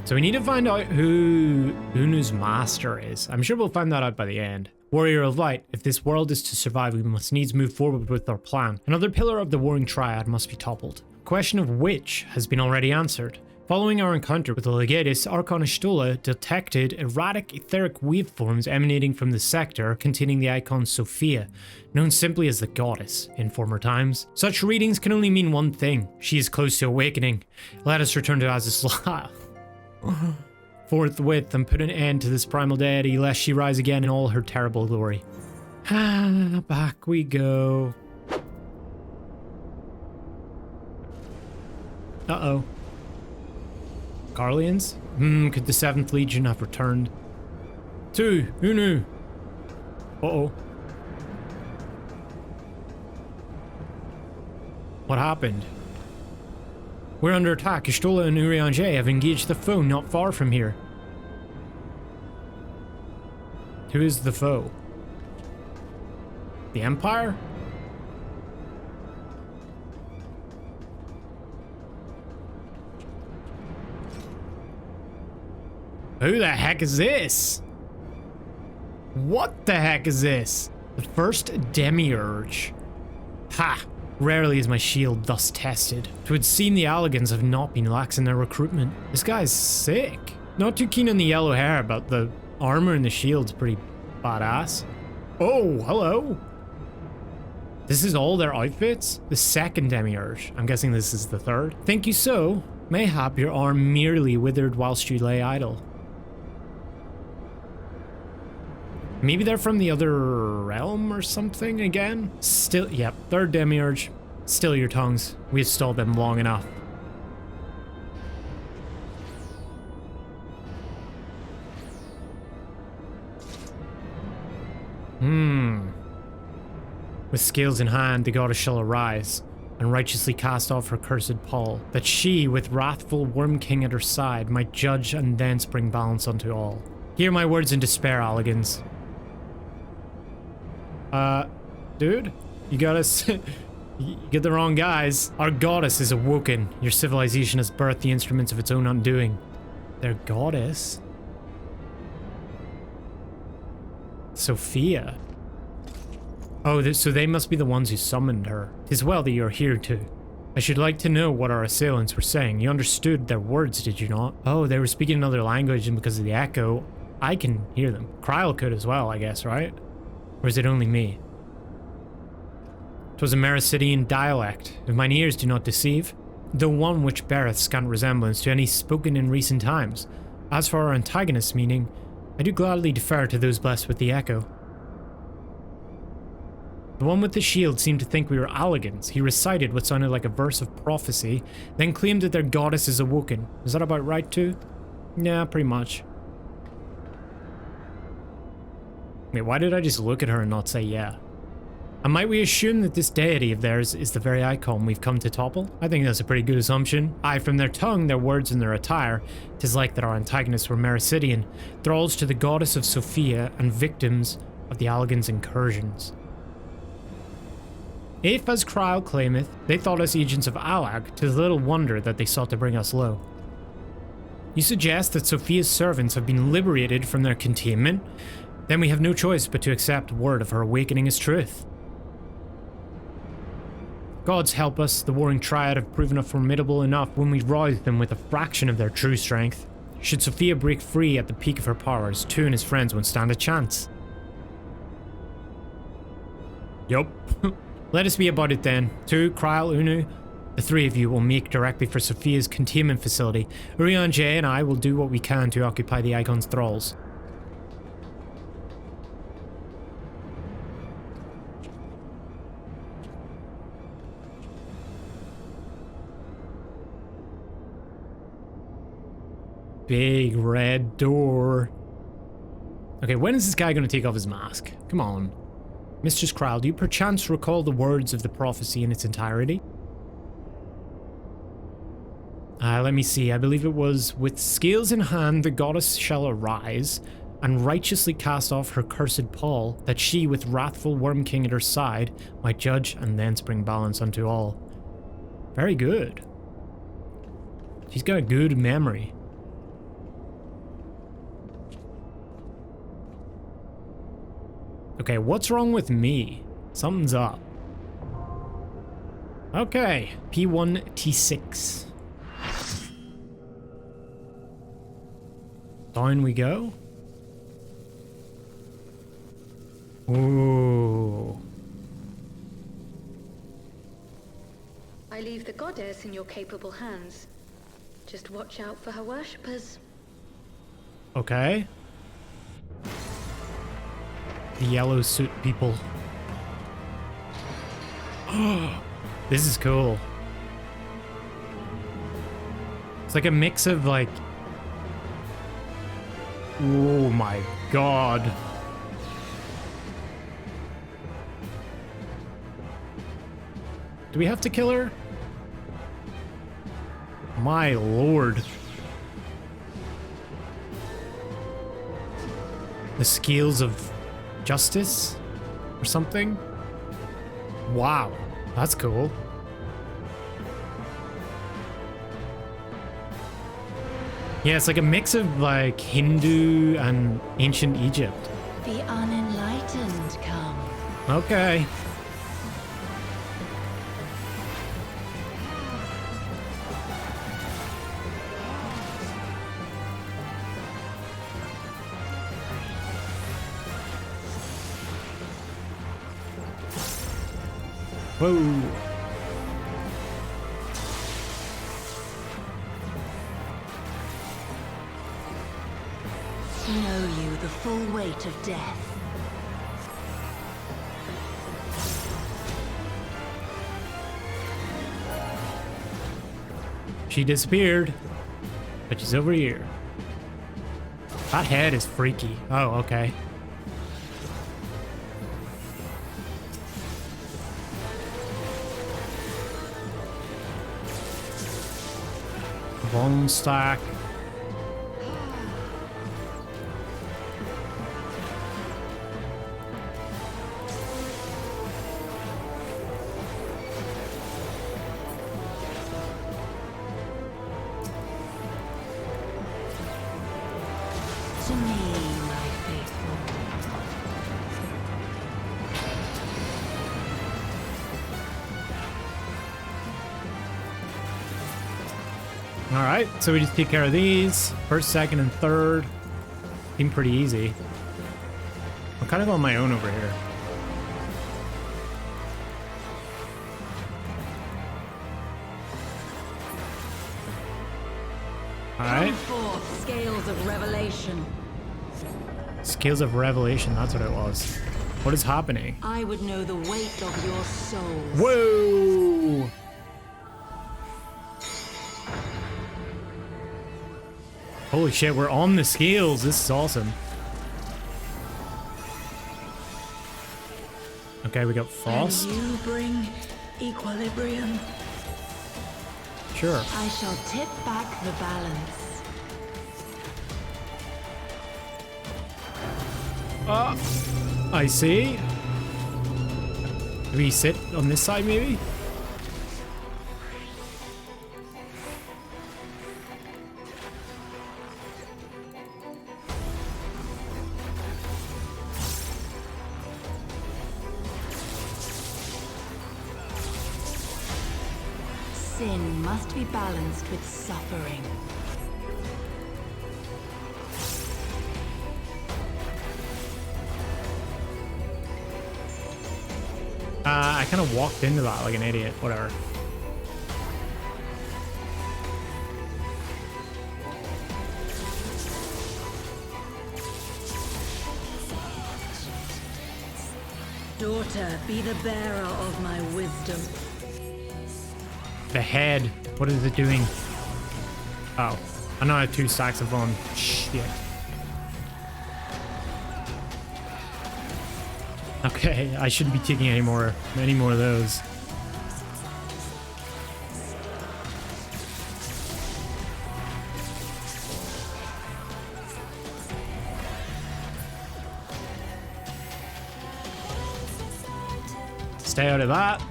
So we need to find out who Unu's master is. I'm sure we'll find that out by the end. Warrior of Light, if this world is to survive, we must needs move forward with our plan. Another pillar of the Warring Triad must be toppled. Question of which has been already answered. Following our encounter with the Legatus, Archon Ishtola detected erratic etheric waveforms emanating from the sector containing the icon Sophia, known simply as the Goddess in former times. Such readings can only mean one thing: she is close to awakening. Let us return to Azazla forthwith and put an end to this primal deity, lest she rise again in all her terrible glory. Back we go. Uh-oh. Garleans? Could the 7th Legion have returned? To Unu. Uh-oh. What happened? We're under attack. Ishtola and Urianger have engaged the foe not far from here. Who is the foe? The Empire? Who the heck is this? What the heck is this? The first Demiurge. Ha! Rarely is my shield thus tested. 'Twould seem the Alligans have not been lax in their recruitment. This guy's sick. Not too keen on the yellow hair, but the armor and the shield's pretty badass. Oh, hello. This is all their outfits? The second Demiurge. I'm guessing this is the third. Think you so? Mayhap your arm merely withered whilst you lay idle. Maybe they're from the other realm or something again? Still, yep, third Demiurge. Still your tongues. We've stalled them long enough. With scales in hand, the goddess shall arise, and righteously cast off her cursed pall, that she, with wrathful Worm King at her side, might judge and thence bring balance unto all. Hear my words in despair, Alligans. Dude, you got us. You get the wrong guys. Our goddess is awoken. Your civilization has birthed the instruments of its own undoing. Their goddess? Sophia. Oh, so they must be the ones who summoned her. 'Tis well that you're here too. I should like to know what our assailants were saying. You understood their words, did you not? Oh, they were speaking another language, and because of the echo, I can hear them. Kryl could as well, I guess, right? Or is it only me? 'Twas a Meracydian dialect, if mine ears do not deceive, though one which beareth scant resemblance to any spoken in recent times. As for our antagonist's meaning, I do gladly defer to those blessed with the echo. The one with the shield seemed to think we were Alligans. He recited what sounded like a verse of prophecy, then claimed that their goddess is awoken. Is that about right too? Yeah, pretty much. Wait, why did I just look at her and not say yeah? And might we assume that this deity of theirs is the very icon we've come to topple? I think that's a pretty good assumption. Aye, from their tongue, their words, and their attire, 'tis like that our antagonists were Meracydian, thralls to the goddess of Sophia, and victims of the Alligans' incursions. If, as Kryl claimeth, they thought us agents of Allag, 'tis little wonder that they sought to bring us low. You suggest that Sophia's servants have been liberated from their containment? Then we have no choice but to accept word of her awakening as truth. Gods help us, the Warring Triad have proven formidable enough when we roused them with a fraction of their true strength. Should Sophia break free at the peak of her powers, Tu and his friends won't stand a chance. Yup. Let us be about it then. Tu, Kryl, Unu, the three of you will make directly for Sophia's containment facility. Urianger and I will do what we can to occupy the Icon's thralls. big red door. Okay, when is this guy going to take off his mask? Come on. Mistress Kral, do you perchance recall the words of the prophecy in its entirety? Let me see. I believe it was, with scales in hand, the goddess shall arise and righteously cast off her cursed pall, that she, with wrathful Worm King at her side, might judge and thence bring balance unto all. Very good. She's got a good memory. Okay, what's wrong with me? Something's up. Okay, P1T6. Down we go. Ooh. I leave the goddess in your capable hands. Just watch out for her worshippers. Okay. The yellow suit people. This is cool. It's like a mix of like... Oh my god. Do we have to kill her? My lord. The scales of justice or something? Wow, that's cool. Yeah, it's like a mix of like Hindu and ancient Egypt. The unenlightened come. Okay. Whoa. Know you the full weight of death. She disappeared, but she's over here. That head is freaky. Oh, okay. Bone stack. To me, my faithful. Alright, so we just take care of these. First, second, and third. Seem pretty easy. I'm kind of on my own over here. Alright. Scales of revelation. Scales of revelation, that's what it was. What is happening? I would know the weight of your soul. Whoa! Holy shit, we're on the scales. This is awesome. Okay, we got frost. And you bring equilibrium. Sure. I shall tip back the balance. I see. Do we sit on this side, maybe? Sin must be balanced with suffering. I kind of walked into that like an idiot. Whatever. Daughter, be the bearer of my wisdom. The head. What is it doing? Oh. I know I have 2 stacks of on. Shit. Okay, I shouldn't be taking any more of those. Stay out of that.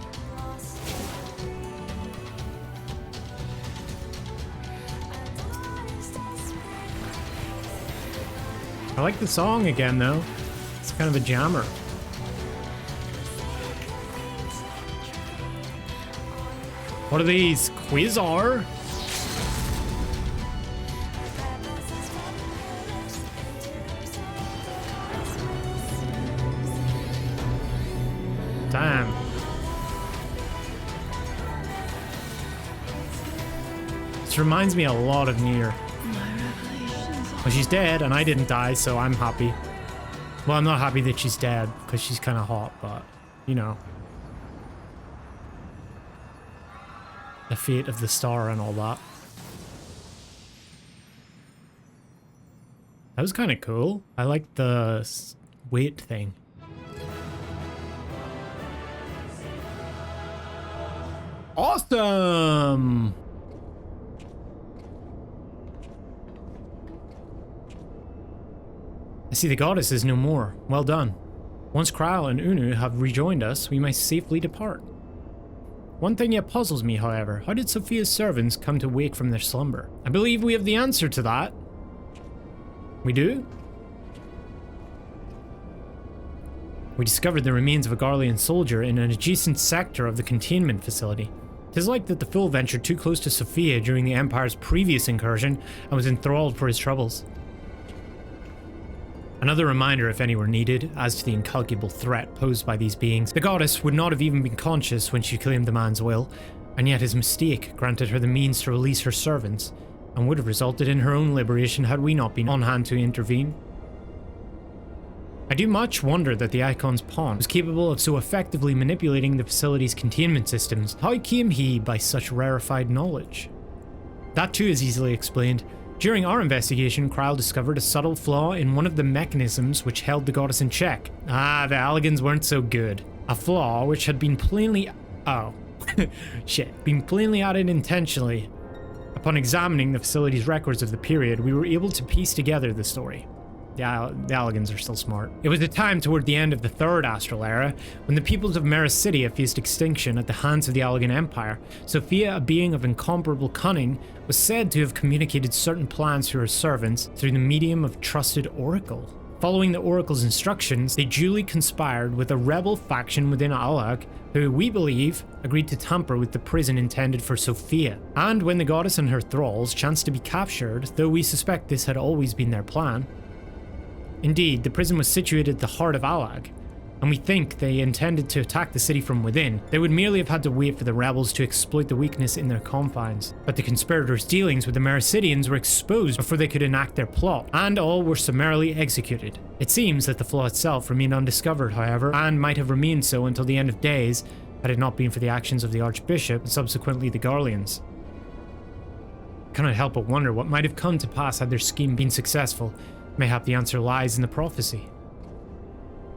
I like the song again, though. It's kind of a jammer. What are these? Quizar? Damn. This reminds me a lot of Nier. Well, she's dead, and I didn't die, so I'm happy. Well, I'm not happy that she's dead, because she's kind of hot, but, you know. The fate of the star and all that. That was kind of cool. I like the weight thing. Awesome! I see the goddess is no more. Well done. Once Kral and Unu have rejoined us, we may safely depart. One thing yet puzzles me, however. How did Sophia's servants come to wake from their slumber? I believe we have the answer to that. We do? We discovered the remains of a Garlean soldier in an adjacent sector of the containment facility. It is like that the Fool ventured too close to Sophia during the Empire's previous incursion and was enthralled for his troubles. Another reminder, if any were needed, as to the incalculable threat posed by these beings. The goddess would not have even been conscious when she claimed the man's will, and yet his mistake granted her the means to release her servants, and would have resulted in her own liberation had we not been on hand to intervene. I do much wonder that the Icon's pawn was capable of so effectively manipulating the facility's containment systems. How came he by such rarefied knowledge? That too is easily explained. During our investigation, Kral discovered a subtle flaw in one of the mechanisms which held the goddess in check. Ah, the Allagans weren't so good. A flaw which had been plainly... Oh. Shit. Been plainly added intentionally. Upon examining the facility's records of the period, we were able to piece together the story. The Allagans are still smart. It was a time toward the end of the Third Astral Era, when the peoples of Meracydia faced extinction at the hands of the Allagan Empire. Sophia, a being of incomparable cunning, was said to have communicated certain plans to her servants through the medium of trusted oracle. Following the oracle's instructions, they duly conspired with a rebel faction within Allag, who, we believe, agreed to tamper with the prison intended for Sophia. And when the goddess and her thralls chanced to be captured, though we suspect this had always been their plan. Indeed, the prison was situated at the heart of Allag, and we think they intended to attack the city from within. They would merely have had to wait for the rebels to exploit the weakness in their confines. But the conspirators' dealings with the Meracydians were exposed before they could enact their plot, and all were summarily executed. It seems that the flaw itself remained undiscovered, however, and might have remained so until the end of days, had it not been for the actions of the Archbishop and subsequently the Garleans. I cannot help but wonder what might have come to pass had their scheme been successful. Mayhap the answer lies in the prophecy.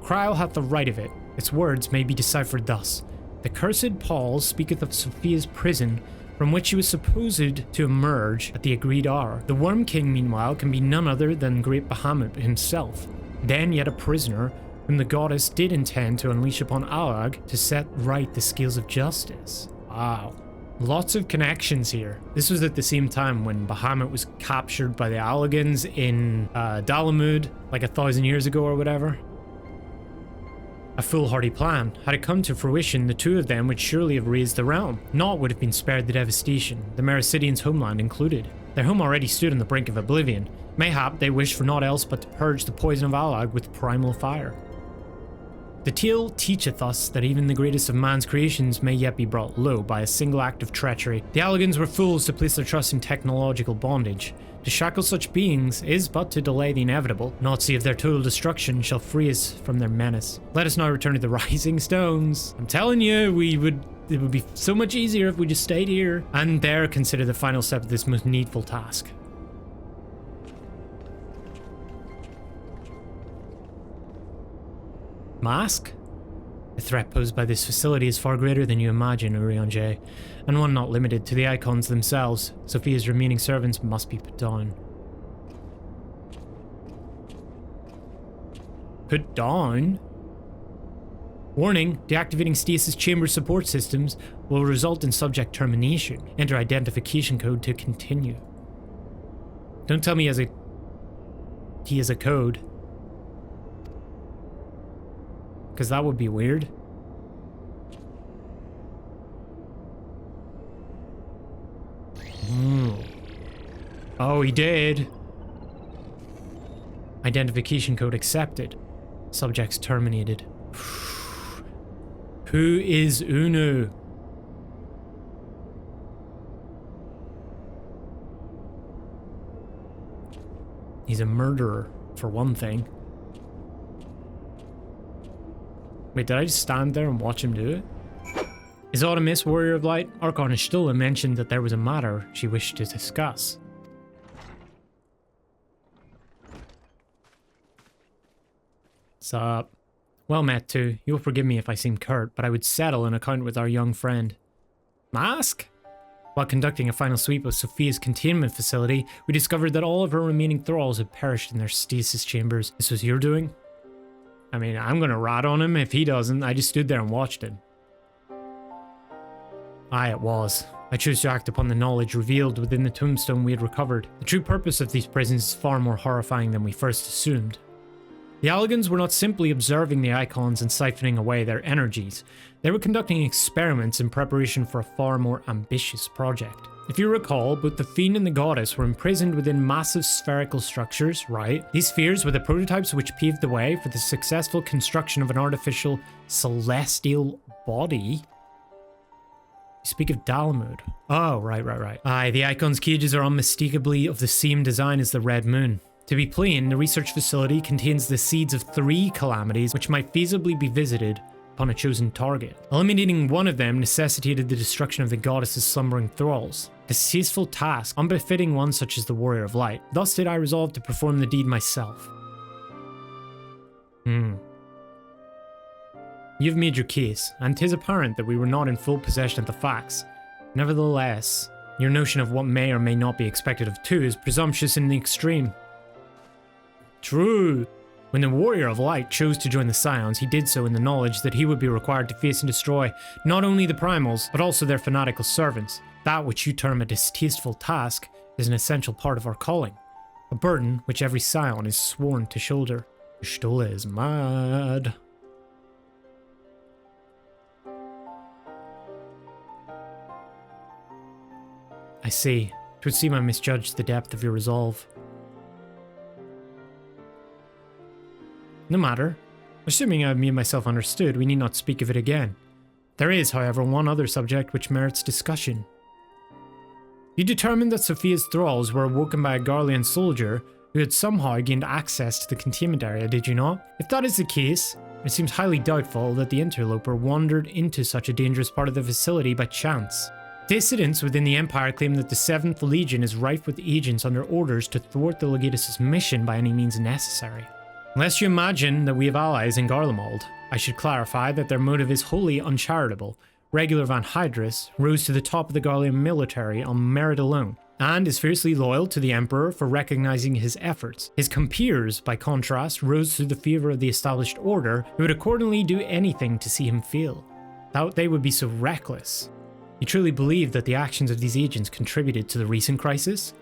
Kral hath the right of it. Its words may be deciphered thus. The cursed Paul speaketh of Sophia's prison, from which she was supposed to emerge at the agreed hour. The Worm King, meanwhile, can be none other than great Bahamut himself, then yet a prisoner, whom the goddess did intend to unleash upon Allag to set right the scales of justice. Wow. Lots of connections here. This was at the same time when Bahamut was captured by the Allagans in Dalamud, like 1,000 years ago or whatever. A foolhardy plan. Had it come to fruition, the two of them would surely have raised the realm. Naught would have been spared the devastation, the Meracydians' homeland included. Their home already stood on the brink of oblivion. Mayhap they wished for naught else but to purge the poison of Allag with primal fire. The tale teacheth us that even the greatest of man's creations may yet be brought low by a single act of treachery. The Allagans were fools to place their trust in technological bondage. To shackle such beings is but to delay the inevitable, not see if their total destruction shall free us from their menace. Let us now return to the Rising Stones. I'm telling you, it would be so much easier if we just stayed here, and there consider the final step of this most needful task. Mask? The threat posed by this facility is far greater than you imagine, Eorzea, and one not limited to the icons themselves. Sophia's remaining servants must be put down. Put down? Warning, deactivating stasis chamber support systems will result in subject termination. Enter identification code to continue. Don't tell me he has a code. Because that would be weird. Oh, he did. Identification code accepted. Subjects terminated. Who is Unu? He's a murderer, for one thing. Wait, did I just stand there and watch him do it? Is Artemis, Warrior of Light? Archon Stola mentioned that there was a matter she wished to discuss. Sup? Well met too. You'll forgive me if I seem curt, but I would settle an account with our young friend. Mask? While conducting a final sweep of Sophia's containment facility, we discovered that all of her remaining thralls had perished in their stasis chambers. This was your doing? I mean, I'm gonna rat on him if he doesn't. I just stood there and watched him. Aye, it was. I chose to act upon the knowledge revealed within the tombstone we had recovered. The true purpose of these prisons is far more horrifying than we first assumed. The Allagans were not simply observing the icons and siphoning away their energies. They were conducting experiments in preparation for a far more ambitious project. If you recall, both the Fiend and the Goddess were imprisoned within massive spherical structures, right? These spheres were the prototypes which paved the way for the successful construction of an artificial celestial body. You speak of Dalamud. Oh, right. Aye, the icons' cages are unmistakably of the same design as the Red Moon. To be plain, the research facility contains the seeds of 3 calamities which might feasibly be visited upon a chosen target. Eliminating one of them necessitated the destruction of the goddess's slumbering thralls. A distasteful task, unbefitting one such as the Warrior of Light. Thus did I resolve to perform the deed myself. You've made your case, and 'tis apparent that we were not in full possession of the facts. Nevertheless, your notion of what may or may not be expected of two is presumptuous in the extreme. True. When the Warrior of Light chose to join the Scions, he did so in the knowledge that he would be required to face and destroy not only the Primals, but also their fanatical servants. That which you term a distasteful task is an essential part of our calling, a burden which every Scion is sworn to shoulder. Stola is mad. I see. 'Twould seem I misjudged the depth of your resolve. No matter. Assuming I've made myself understood, we need not speak of it again. There is, however, one other subject which merits discussion. You determined that Sophia's thralls were awoken by a Garlean soldier who had somehow gained access to the containment area, did you not? If that is the case, it seems highly doubtful that the interloper wandered into such a dangerous part of the facility by chance. Dissidents within the Empire claim that the 7th Legion is rife with agents under orders to thwart the Legatus' mission by any means necessary. Unless you imagine that we have allies in Garlemald, I should clarify that their motive is wholly uncharitable. Regula van Hydrus rose to the top of the Garlean military on merit alone, and is fiercely loyal to the Emperor for recognizing his efforts. His compeers, by contrast, rose through the favour of the established order, who would accordingly do anything to see him fail. Doubt they would be so reckless. You truly believe that the actions of these agents contributed to the recent crisis?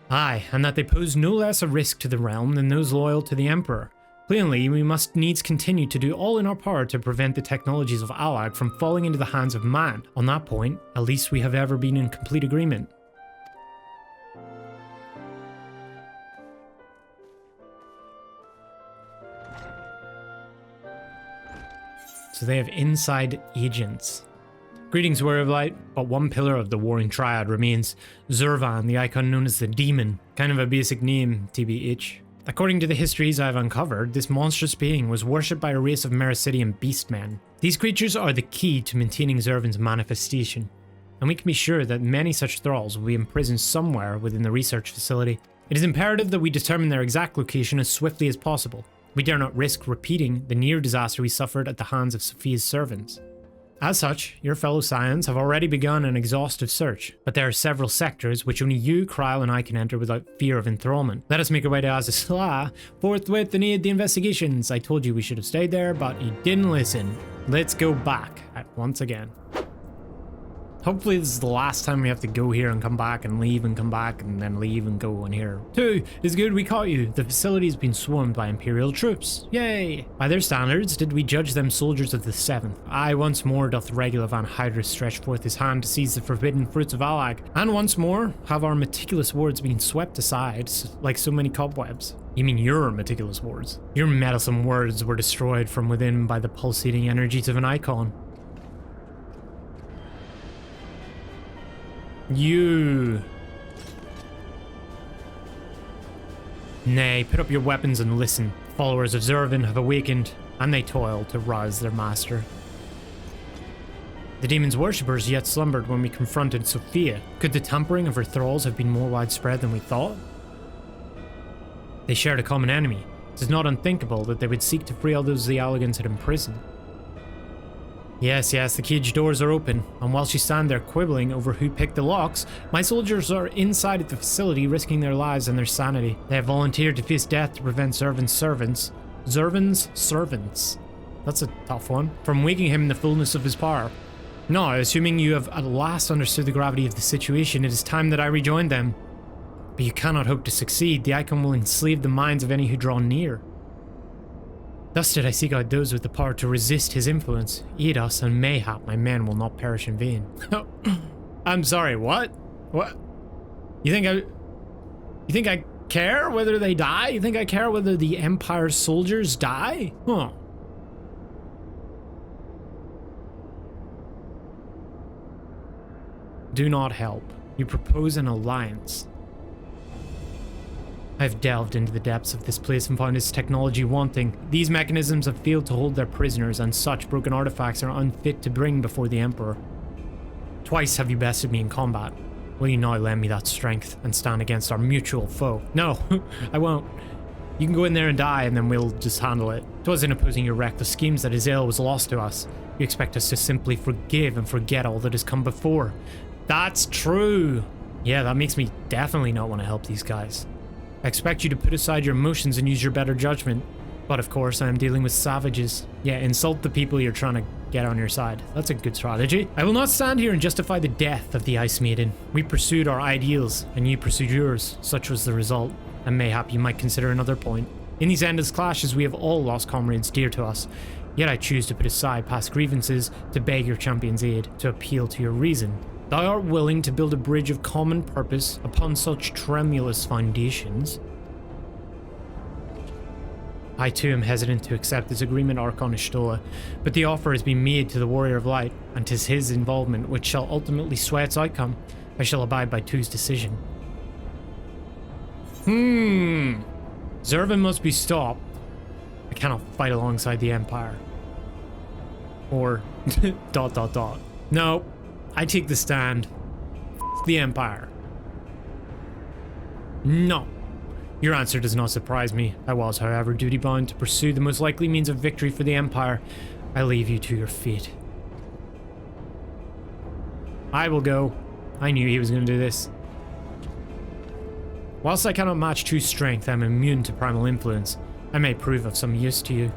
Aye, and that they pose no less a risk to the realm than those loyal to the Emperor. Plainly, we must needs continue to do all in our power to prevent the technologies of Allag from falling into the hands of man. On that point, at least we have ever been in complete agreement. So they have inside agents. Greetings, Warrior of Light, but one pillar of the Warring Triad remains. Zurvan, the icon known as the Demon. Kind of a basic name, TBH. According to the histories I've uncovered, this monstrous being was worshipped by a race of Meracydian beastmen. These creatures are the key to maintaining Zurvan's manifestation, and we can be sure that many such thralls will be imprisoned somewhere within the research facility. It is imperative that we determine their exact location as swiftly as possible. We dare not risk repeating the near disaster we suffered at the hands of Sophia's servants. As such, your fellow Scions have already begun an exhaustive search, but there are several sectors which only you, Kryle, and I can enter without fear of enthrallment. Let us make our way to Azazla, forthwith and aid the investigations. I told you we should have stayed there, but you didn't listen. Let's go back once again. Hopefully this is the last time we have to go here and come back and leave and come back and then leave and go in here. 2. It's good we caught you. The facility has been swarmed by Imperial troops. Yay! By their standards, did we judge them soldiers of the 7th? Aye, once more doth Regula van Hydrus stretch forth his hand to seize the forbidden fruits of Allag. And once more have our meticulous wards been swept aside like so many cobwebs. You mean your meticulous wards? Your meddlesome words were destroyed from within by the pulsating energies of an icon. You. Nay, put up your weapons and listen. Followers of Zurvan have awakened, and they toil to rouse their master. The demon's worshippers yet slumbered when we confronted Sophia. Could the tampering of her thralls have been more widespread than we thought? They shared a common enemy. It is not unthinkable that they would seek to free all those the Alligans had imprisoned. Yes, the cage doors are open, and whilst you stand there quibbling over who picked the locks, my soldiers are inside at the facility risking their lives and their sanity. They have volunteered to face death to prevent Zurvan's servants, that's a tough one, from waking him in the fullness of his power. Now, assuming you have at last understood the gravity of the situation, it is time that I rejoin them. But you cannot hope to succeed. The icon will enslave the minds of any who draw near. Thus did I seek out those with the power to resist his influence. Aid us, and mayhap my men will not perish in vain. I'm sorry, what? What? You think I care whether they die? You think I care whether the Empire's soldiers die? Huh. Do not help. You propose an alliance. I've delved into the depths of this place and found its technology wanting. These mechanisms have failed to hold their prisoners, and such broken artifacts are unfit to bring before the Emperor. Twice have you bested me in combat. Will you now lend me that strength and stand against our mutual foe? No, I won't. You can go in there and die, and then we'll just handle it. 'Twas in opposing your reckless schemes that his ale was lost to us. You expect us to simply forgive and forget all that has come before. That's true. Yeah, that makes me definitely not want to help these guys. I expect you to put aside your emotions and use your better judgment. But of course, I am dealing with savages. Yeah, insult the people you're trying to get on your side. That's a good strategy. I will not stand here and justify the death of the Ice Maiden. We pursued our ideals, and you pursued yours. Such was the result, and mayhap you might consider another point. In these endless clashes, we have all lost comrades dear to us. Yet I choose to put aside past grievances, to beg your champion's aid, to appeal to your reason. Thou art willing to build a bridge of common purpose upon such tremulous foundations. I too am hesitant to accept this agreement, Archon Ishtola, but the offer has been made to the Warrior of Light, and 'tis his involvement which shall ultimately sway its outcome. I shall abide by Two's decision. Zurvan must be stopped. I cannot fight alongside the Empire. Or ... No. I take the stand. The Empire. No. Your answer does not surprise me. I was, however, duty-bound to pursue the most likely means of victory for the Empire. I leave you to your fate. I will go. I knew he was going to do this. Whilst I cannot match true strength, I am immune to primal influence. I may prove of some use to you.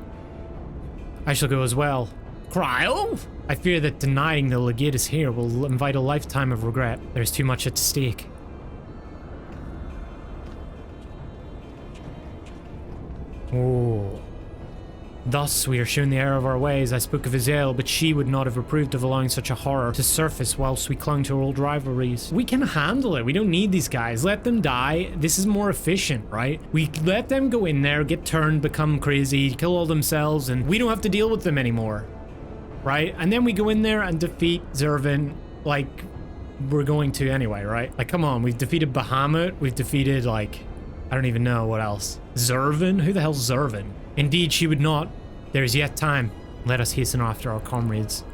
I shall go as well. Kryle? I fear that denying the legatus here will invite a lifetime of regret. There is too much at stake. Oh. Thus, we are shown the error of our ways. I spoke of Eorzea, but she would not have approved of allowing such a horror to surface whilst we clung to our old rivalries. We can handle it. We don't need these guys. Let them die. This is more efficient, right? We let them go in there, get turned, become crazy, kill all themselves, and we don't have to deal with them anymore. Right? And then we go in there and defeat Zurvan like we're going to anyway, right? Like, come on. We've defeated Bahamut. We've defeated, like, I don't even know what else. Zurvan? Who the hell's Zurvan? Indeed, she would not. There is yet time. Let us hasten after our comrades.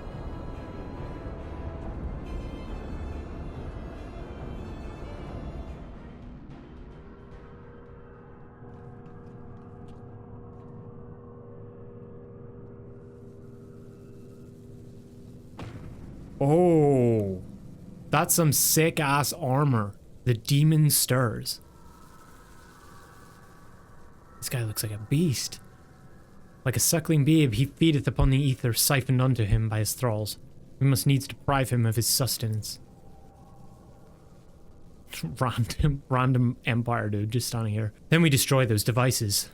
Oh, that's some sick ass armor. The demon stirs. This guy looks like a beast. Like a suckling babe, he feedeth upon the ether siphoned unto him by his thralls. We must needs deprive him of his sustenance. Random empire dude just standing here. Then we destroy those devices.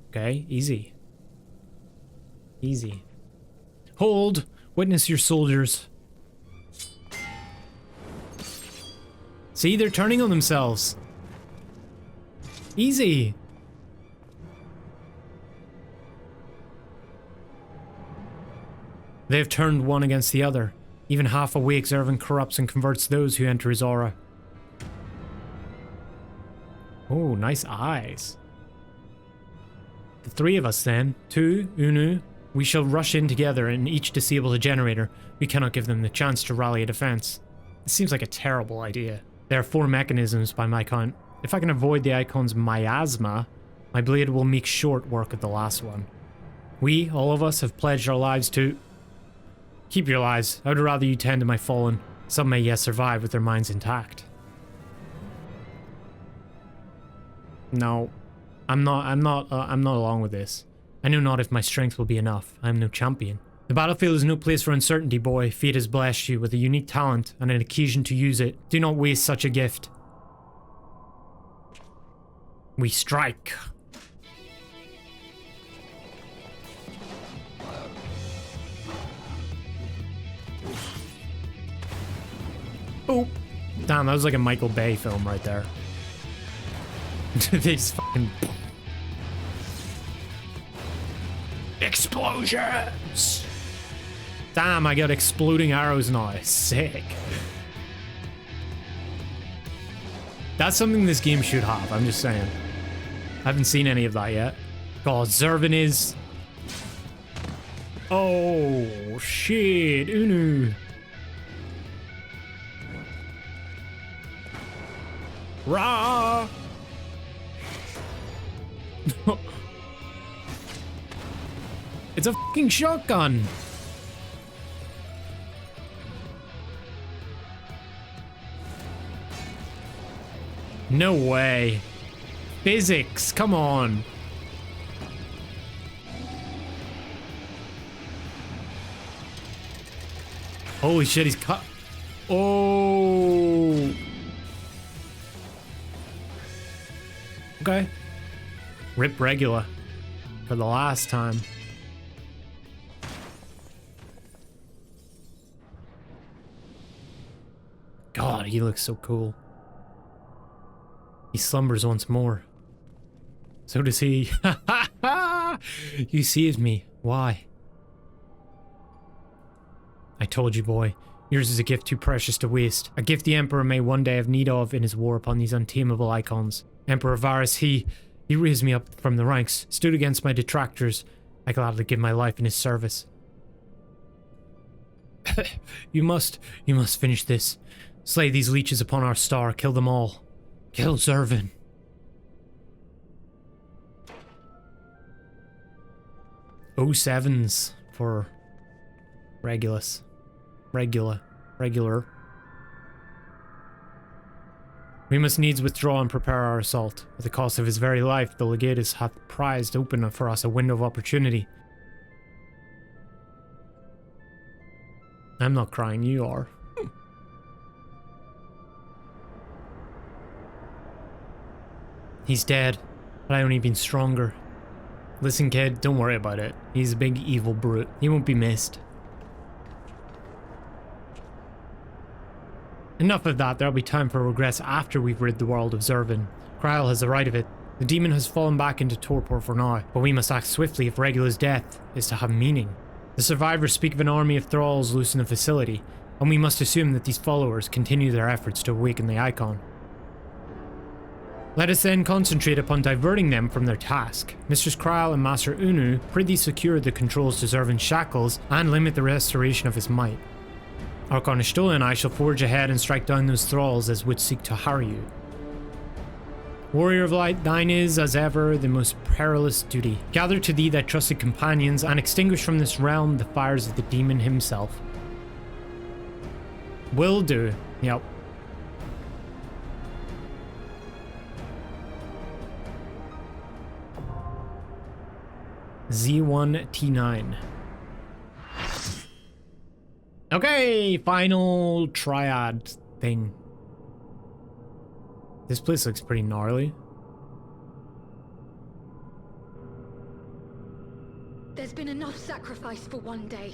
Okay, easy. Easy. Hold! Witness your soldiers. See, they're turning on themselves. Easy. They have turned one against the other. Even half awake, Zurvan corrupts and converts those who enter his aura. Oh, nice eyes. The three of us then, two, Unu, we shall rush in together and each disable a generator. We cannot give them the chance to rally a defense. This seems like a terrible idea. There are 4 mechanisms by my count. If I can avoid the icon's miasma, my blade will make short work of the last one. We, all of us, have pledged our lives to... Keep your lives. I would rather you tend to my fallen. Some may yet survive with their minds intact. No. I'm not along with this. I know not if my strength will be enough. I am no champion. The battlefield is no place for uncertainty, boy. Fate has blessed you with a unique talent and an occasion to use it. Do not waste such a gift. We strike. Oh, damn, that was like a Michael Bay film right there. They just fucking... Explosions! Damn, I got exploding arrows now. Sick. That's something this game should have, I'm just saying. I haven't seen any of that yet. God, Zurvan is... Oh, shit, Unu. Rah! It's a fucking shotgun. No way. Physics, come on. Holy shit, he's cut. Oh. Okay. Rip Regula for the last time. God, he looks so cool. He slumbers once more. So does he. You seized me. Why? I told you, boy. Yours is a gift too precious to waste. A gift the Emperor may one day have need of in his war upon these untamable icons. Emperor Varus, he raised me up from the ranks, stood against my detractors. I gladly give my life in his service. You must finish this. Slay these leeches upon our star, kill them all. Kill Zurvan. O7s for Regular. We must needs withdraw and prepare our assault. At the cost of his very life, the legatus hath prized open for us a window of opportunity. I'm not crying, you are. He's dead, but I only been stronger. Listen, kid, don't worry about it. He's a big evil brute. He won't be missed. Enough of that, there'll be time for regrets after we've rid the world of Zurvan. Krile has the right of it. The demon has fallen back into torpor for now, but we must act swiftly if Regula's death is to have meaning. The survivors speak of an army of Thralls loose in the facility, and we must assume that these followers continue their efforts to awaken the icon. Let us then concentrate upon diverting them from their task. Mistress Krile and Master Unu prithee secure the controls to Zurvan's shackles and limit the restoration of his might. Archon Ishtola and I shall forge ahead and strike down those thralls as would seek to harry you. Warrior of Light, thine is, as ever, the most perilous duty. Gather to thee thy trusted companions, and extinguish from this realm the fires of the demon himself. Will do. Yep. Z1T9. Okay, final triad thing. This place looks pretty gnarly. There's been enough sacrifice for one day.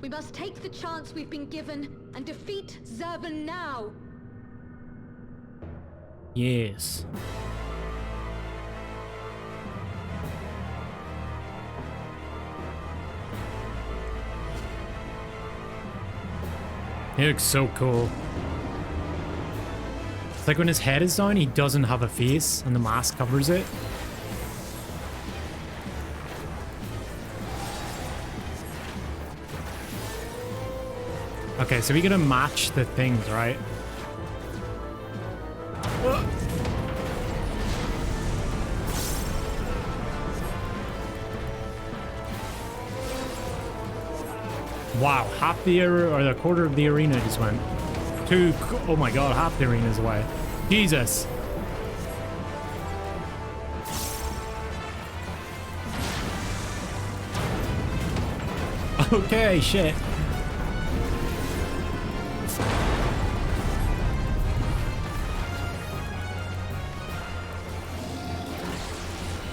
We must take the chance we've been given and defeat Zurvan now. Yes. He looks so cool. It's like when his head is down, he doesn't have a face and the mask covers it. Okay, so we gotta match the things, right? Wow, half the or the quarter of the arena just went. Oh my god, half the arena's away. Jesus. Okay, shit.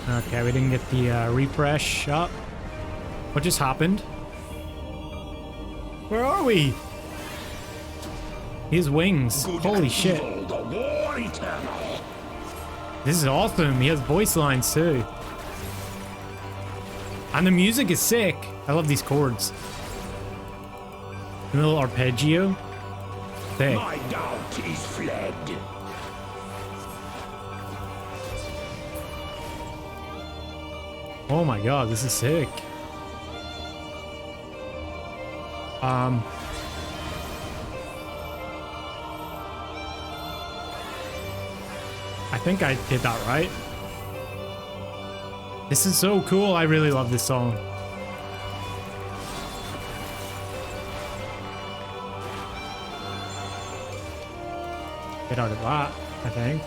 Okay, we didn't get the refresh up. What just happened? Where are we? He has wings. Holy shit. This is awesome. He has voice lines too. And the music is sick. I love these chords. A little arpeggio. Sick. My doubt is fled. Oh my god, this is sick. I think I did that right. This is so cool. I really love this song. Get out of that, I think.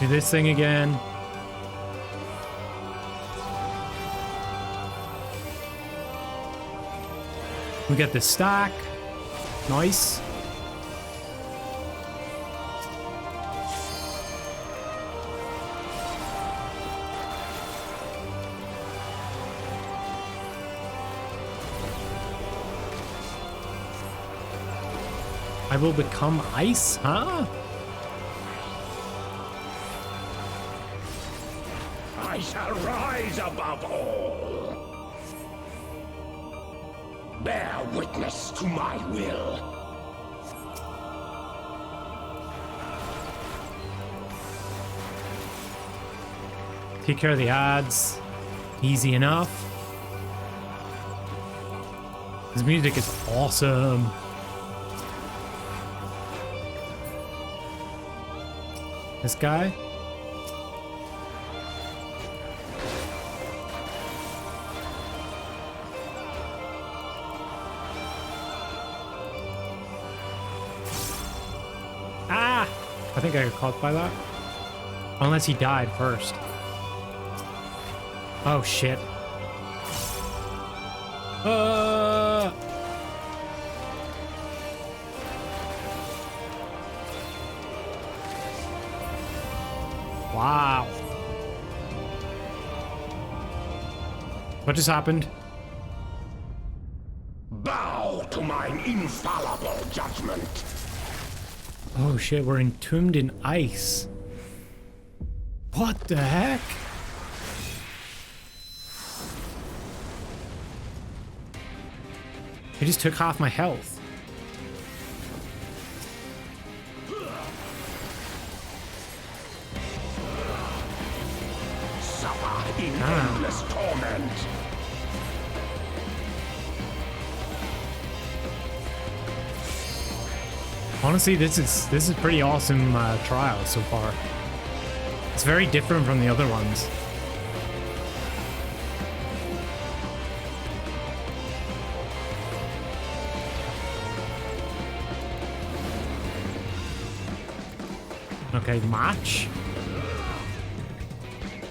Do this thing again. We get the stack. Nice. I will become ice, huh? I shall rise above all. Bear witness to my will. Take care of the ads. Easy enough. This music is awesome. This guy? Ah! I think I got caught by that. Unless he died first. Oh shit. Wow. What just happened? Bow to mine infallible judgment. Oh shit, we're entombed in ice. What the heck? He just took half my health. suffer in endless torment. Honestly, this is pretty awesome trial so far. It's very different from the other ones. Okay, match.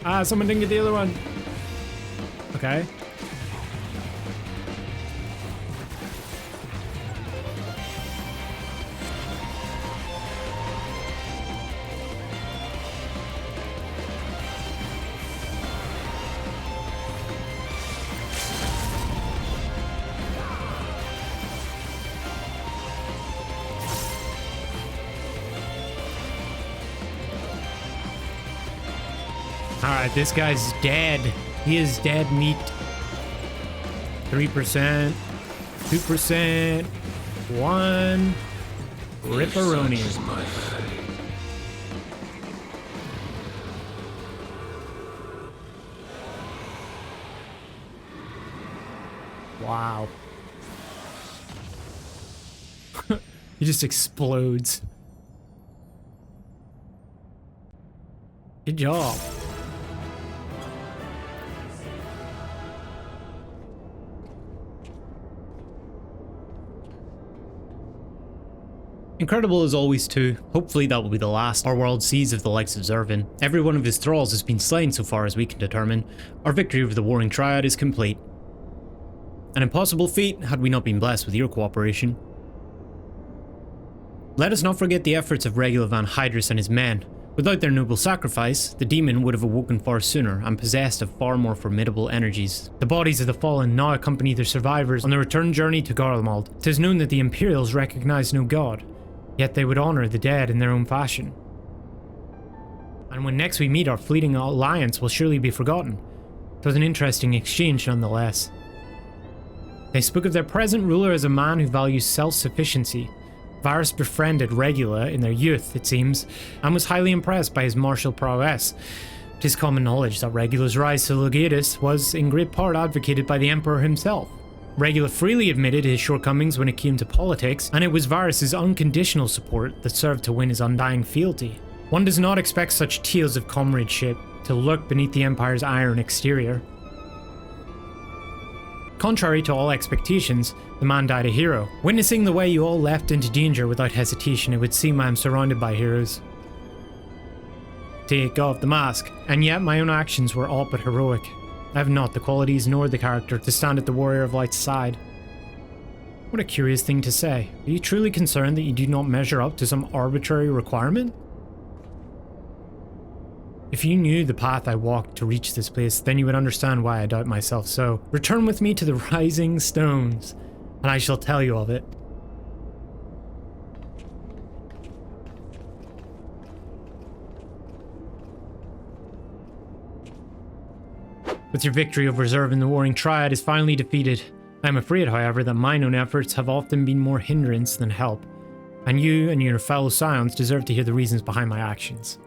Ah, someone didn't get the other one. Okay. Alright, this guy's dead. He is dead meat. 3%, 2%, 1. Ripperoni. Wow. He just explodes. Good job. Incredible as always too. Hopefully that will be the last our world sees of the likes of Zurvan. Every one of his thralls has been slain so far as we can determine. Our victory over the Warring Triad is complete. An impossible feat had we not been blessed with your cooperation. Let us not forget the efforts of Regula van Hydrus and his men. Without their noble sacrifice, the demon would have awoken far sooner and possessed of far more formidable energies. The bodies of the fallen now accompany their survivors on their return journey to Garlemald. 'Tis known that the Imperials recognize no god, yet they would honor the dead in their own fashion. And when next we meet, our fleeting alliance will surely be forgotten. 'Twas an interesting exchange nonetheless. They spoke of their present ruler as a man who values self-sufficiency. Varys befriended Regula in their youth, it seems, and was highly impressed by his martial prowess. It is common knowledge that Regula's rise to Logatus was in great part advocated by the Emperor himself. Regula freely admitted his shortcomings when it came to politics, and it was Varys' unconditional support that served to win his undying fealty. One does not expect such tales of comradeship to lurk beneath the Empire's iron exterior. Contrary to all expectations, the man died a hero. Witnessing the way you all leapt into danger without hesitation, it would seem I am surrounded by heroes. Take off the mask, and yet my own actions were all but heroic. I have not the qualities nor the character to stand at the Warrior of Light's side. What a curious thing to say. Are you truly concerned that you do not measure up to some arbitrary requirement? If you knew the path I walked to reach this place, then you would understand why I doubt myself so. Return with me to the Rising Stones, and I shall tell you of it. With your victory over Zurvan, the Warring Triad is finally defeated. I am afraid, however, that mine own efforts have often been more hindrance than help, and you and your fellow scions deserve to hear the reasons behind my actions.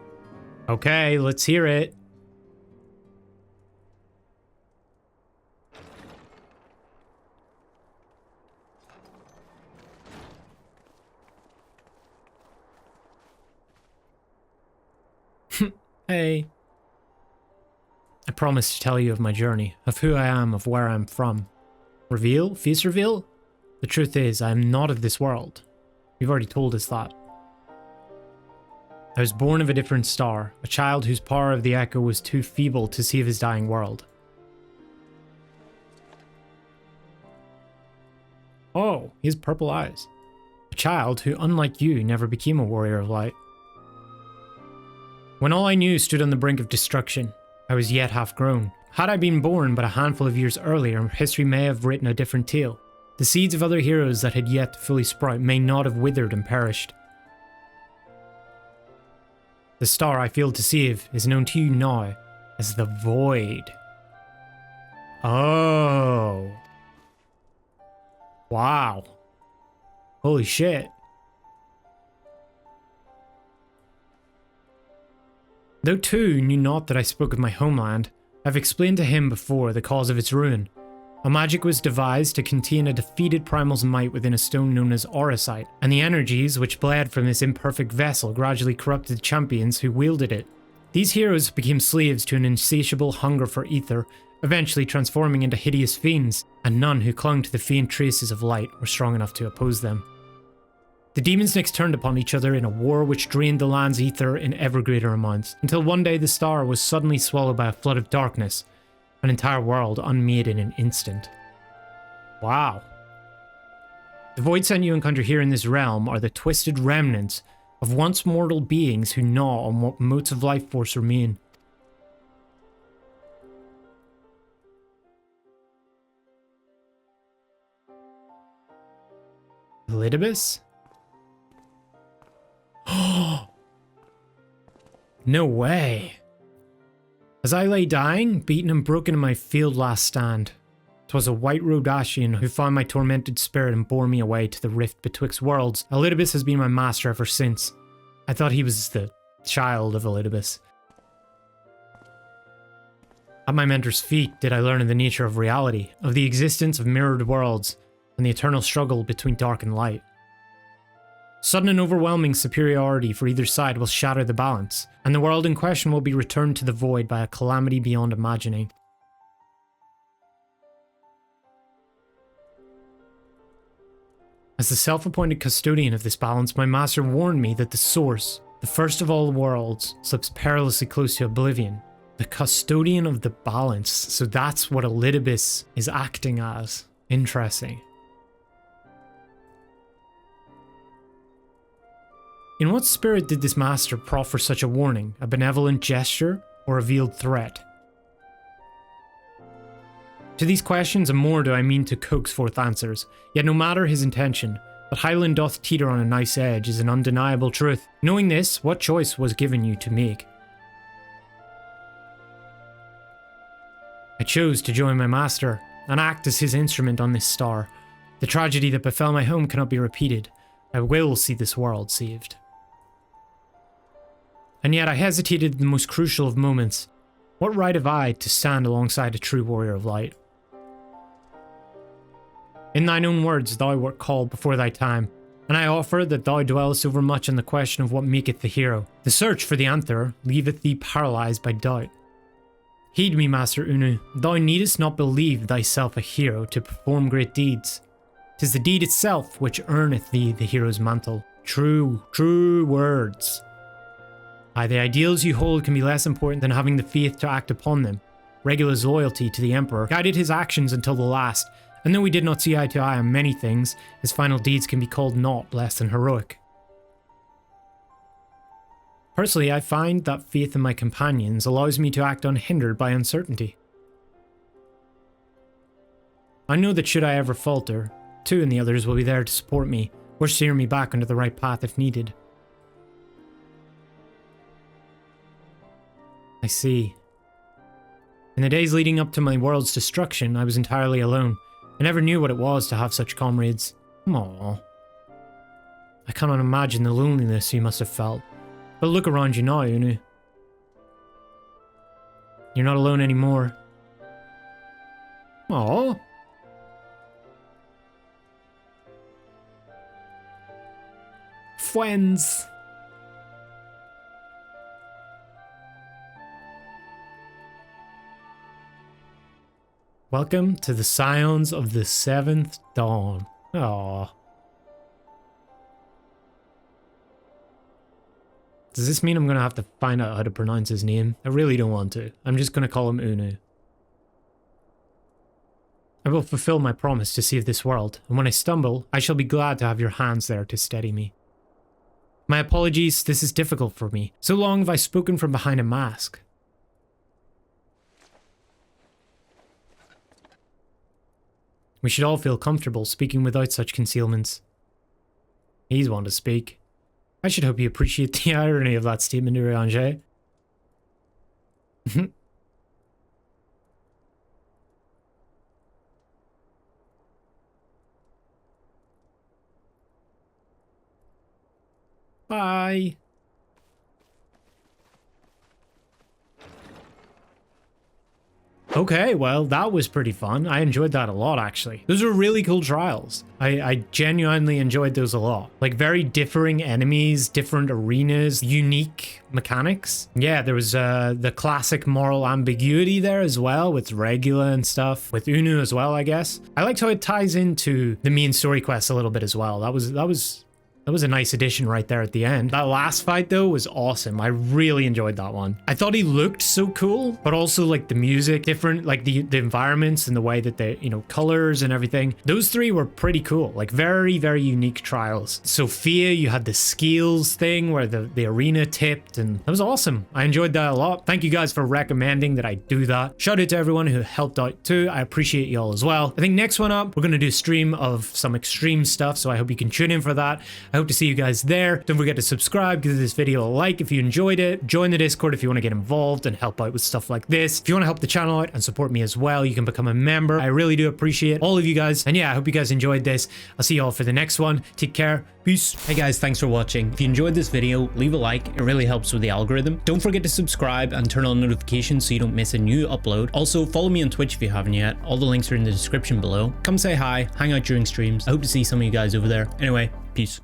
Okay, let's hear it. Hey. I promise to tell you of my journey, of who I am, of where I'm from. Reveal? Feast reveal? The truth is, I am not of this world. You've already told us that. I was born of a different star, a child whose power of the echo was too feeble to save his dying world. Oh, he has purple eyes. A child who, unlike you, never became a warrior of light. When all I knew stood on the brink of destruction, I was yet half grown. Had I been born but a handful of years earlier, history may have written a different tale. The seeds of other heroes that had yet to fully sprout may not have withered and perished. The star I failed to save is known to you now as the Void. Oh. Wow. Holy shit. Though too knew not that I spoke of my homeland, I've explained to him before the cause of its ruin. A magic was devised to contain a defeated primal's might within a stone known as Eorzea, and the energies which bled from this imperfect vessel gradually corrupted the champions who wielded it. These heroes became slaves to an insatiable hunger for ether, eventually transforming into hideous fiends, and none who clung to the faint traces of light were strong enough to oppose them. The demons next turned upon each other in a war which drained the land's ether in ever greater amounts, until one day the star was suddenly swallowed by a flood of darkness, an entire world unmade in an instant. Wow. The void scent you encounter here in this realm are the twisted remnants of once mortal beings who gnaw on what motes of life force remain. Elidibus? No way. As I lay dying, beaten and broken in my field last stand, 'twas a white-robed Ashian who found my tormented spirit and bore me away to the rift betwixt worlds. Elidibus has been my master ever since. I thought he was the child of Elidibus. At my mentor's feet did I learn of the nature of reality, of the existence of mirrored worlds, and the eternal struggle between dark and light. Sudden and overwhelming superiority for either side will shatter the balance, and the world in question will be returned to the void by a calamity beyond imagining. As the self-appointed custodian of this balance, my master warned me that the source, the first of all worlds, slips perilously close to oblivion. The custodian of the balance, so that's what Elidibus is acting as. Interesting. In what spirit did this master proffer such a warning? A benevolent gesture or a veiled threat? To these questions and more do I mean to coax forth answers, yet no matter his intention, that Highland doth teeter on a nice edge is an undeniable truth. Knowing this, what choice was given you to make? I chose to join my master, and act as his instrument on this star. The tragedy that befell my home cannot be repeated. I will see this world saved. And yet I hesitated at the most crucial of moments. What right have I to stand alongside a true warrior of light? In thine own words thou wert called before thy time, and I offer that thou dwellest overmuch on the question of what maketh the hero. The search for the anther leaveth thee paralysed by doubt. Heed me, Master Unu, thou needest not believe thyself a hero to perform great deeds. 'Tis the deed itself which earneth thee the hero's mantle. True words. Aye, the ideals you hold can be less important than having the faith to act upon them. Regula's loyalty to the Emperor guided his actions until the last, and though we did not see eye to eye on many things, his final deeds can be called naught less than heroic. Personally, I find that faith in my companions allows me to act unhindered by uncertainty. I know that should I ever falter, Tu and the others will be there to support me, or steer me back onto the right path if needed. I see. In the days leading up to my world's destruction, I was entirely alone. I never knew what it was to have such comrades. Aww. I cannot imagine the loneliness you must have felt. But look around you now, Unu. You're not alone anymore. Aww. Friends. Welcome to the Scions of the Seventh Dawn. Aww. Does this mean I'm going to have to find out how to pronounce his name? I really don't want to. I'm just going to call him Unu. I will fulfill my promise to save this world, and when I stumble, I shall be glad to have your hands there to steady me. My apologies, this is difficult for me. So long have I spoken from behind a mask. We should all feel comfortable speaking without such concealments. He's one to speak. I should hope you appreciate the irony of that statement, Eorzea. Bye. Okay, well, that was pretty fun. I enjoyed that a lot, actually. Those were really cool trials. I genuinely enjoyed those a lot. Like, very differing enemies, different arenas, unique mechanics. Yeah, there was the classic moral ambiguity there as well with Regula and stuff, with Unu as well, I guess. I liked how it ties into the main story quest a little bit as well. That was a nice addition right there at the end. That last fight though was awesome. I really enjoyed that one. I thought he looked so cool, but also like the music, different, like the environments and the way that they, you know, colors and everything. Those three were pretty cool, like very, very unique trials. Sophia, you had the skills thing where the arena tipped, and that was awesome. I enjoyed that a lot. Thank you guys for recommending that I do that. Shout out to everyone who helped out too. I appreciate y'all as well. I think next one up, we're going to do a stream of some extreme stuff, so I hope you can tune in for that. I hope to see you guys there. Don't forget to subscribe, give this video a like if you enjoyed it. Join the Discord if you want to get involved and help out with stuff like this. If you want to help the channel out and support me as well, you can become a member. I really do appreciate all of you guys. And yeah, I hope you guys enjoyed this. I'll see you all for the next one. Take care. Peace. Hey guys, thanks for watching. If you enjoyed this video, leave a like. It really helps with the algorithm. Don't forget to subscribe and turn on notifications so you don't miss a new upload. Also, follow me on Twitch if you haven't yet. All the links are in the description below. Come say hi, hang out during streams. I hope to see some of you guys over there. Anyway, peace.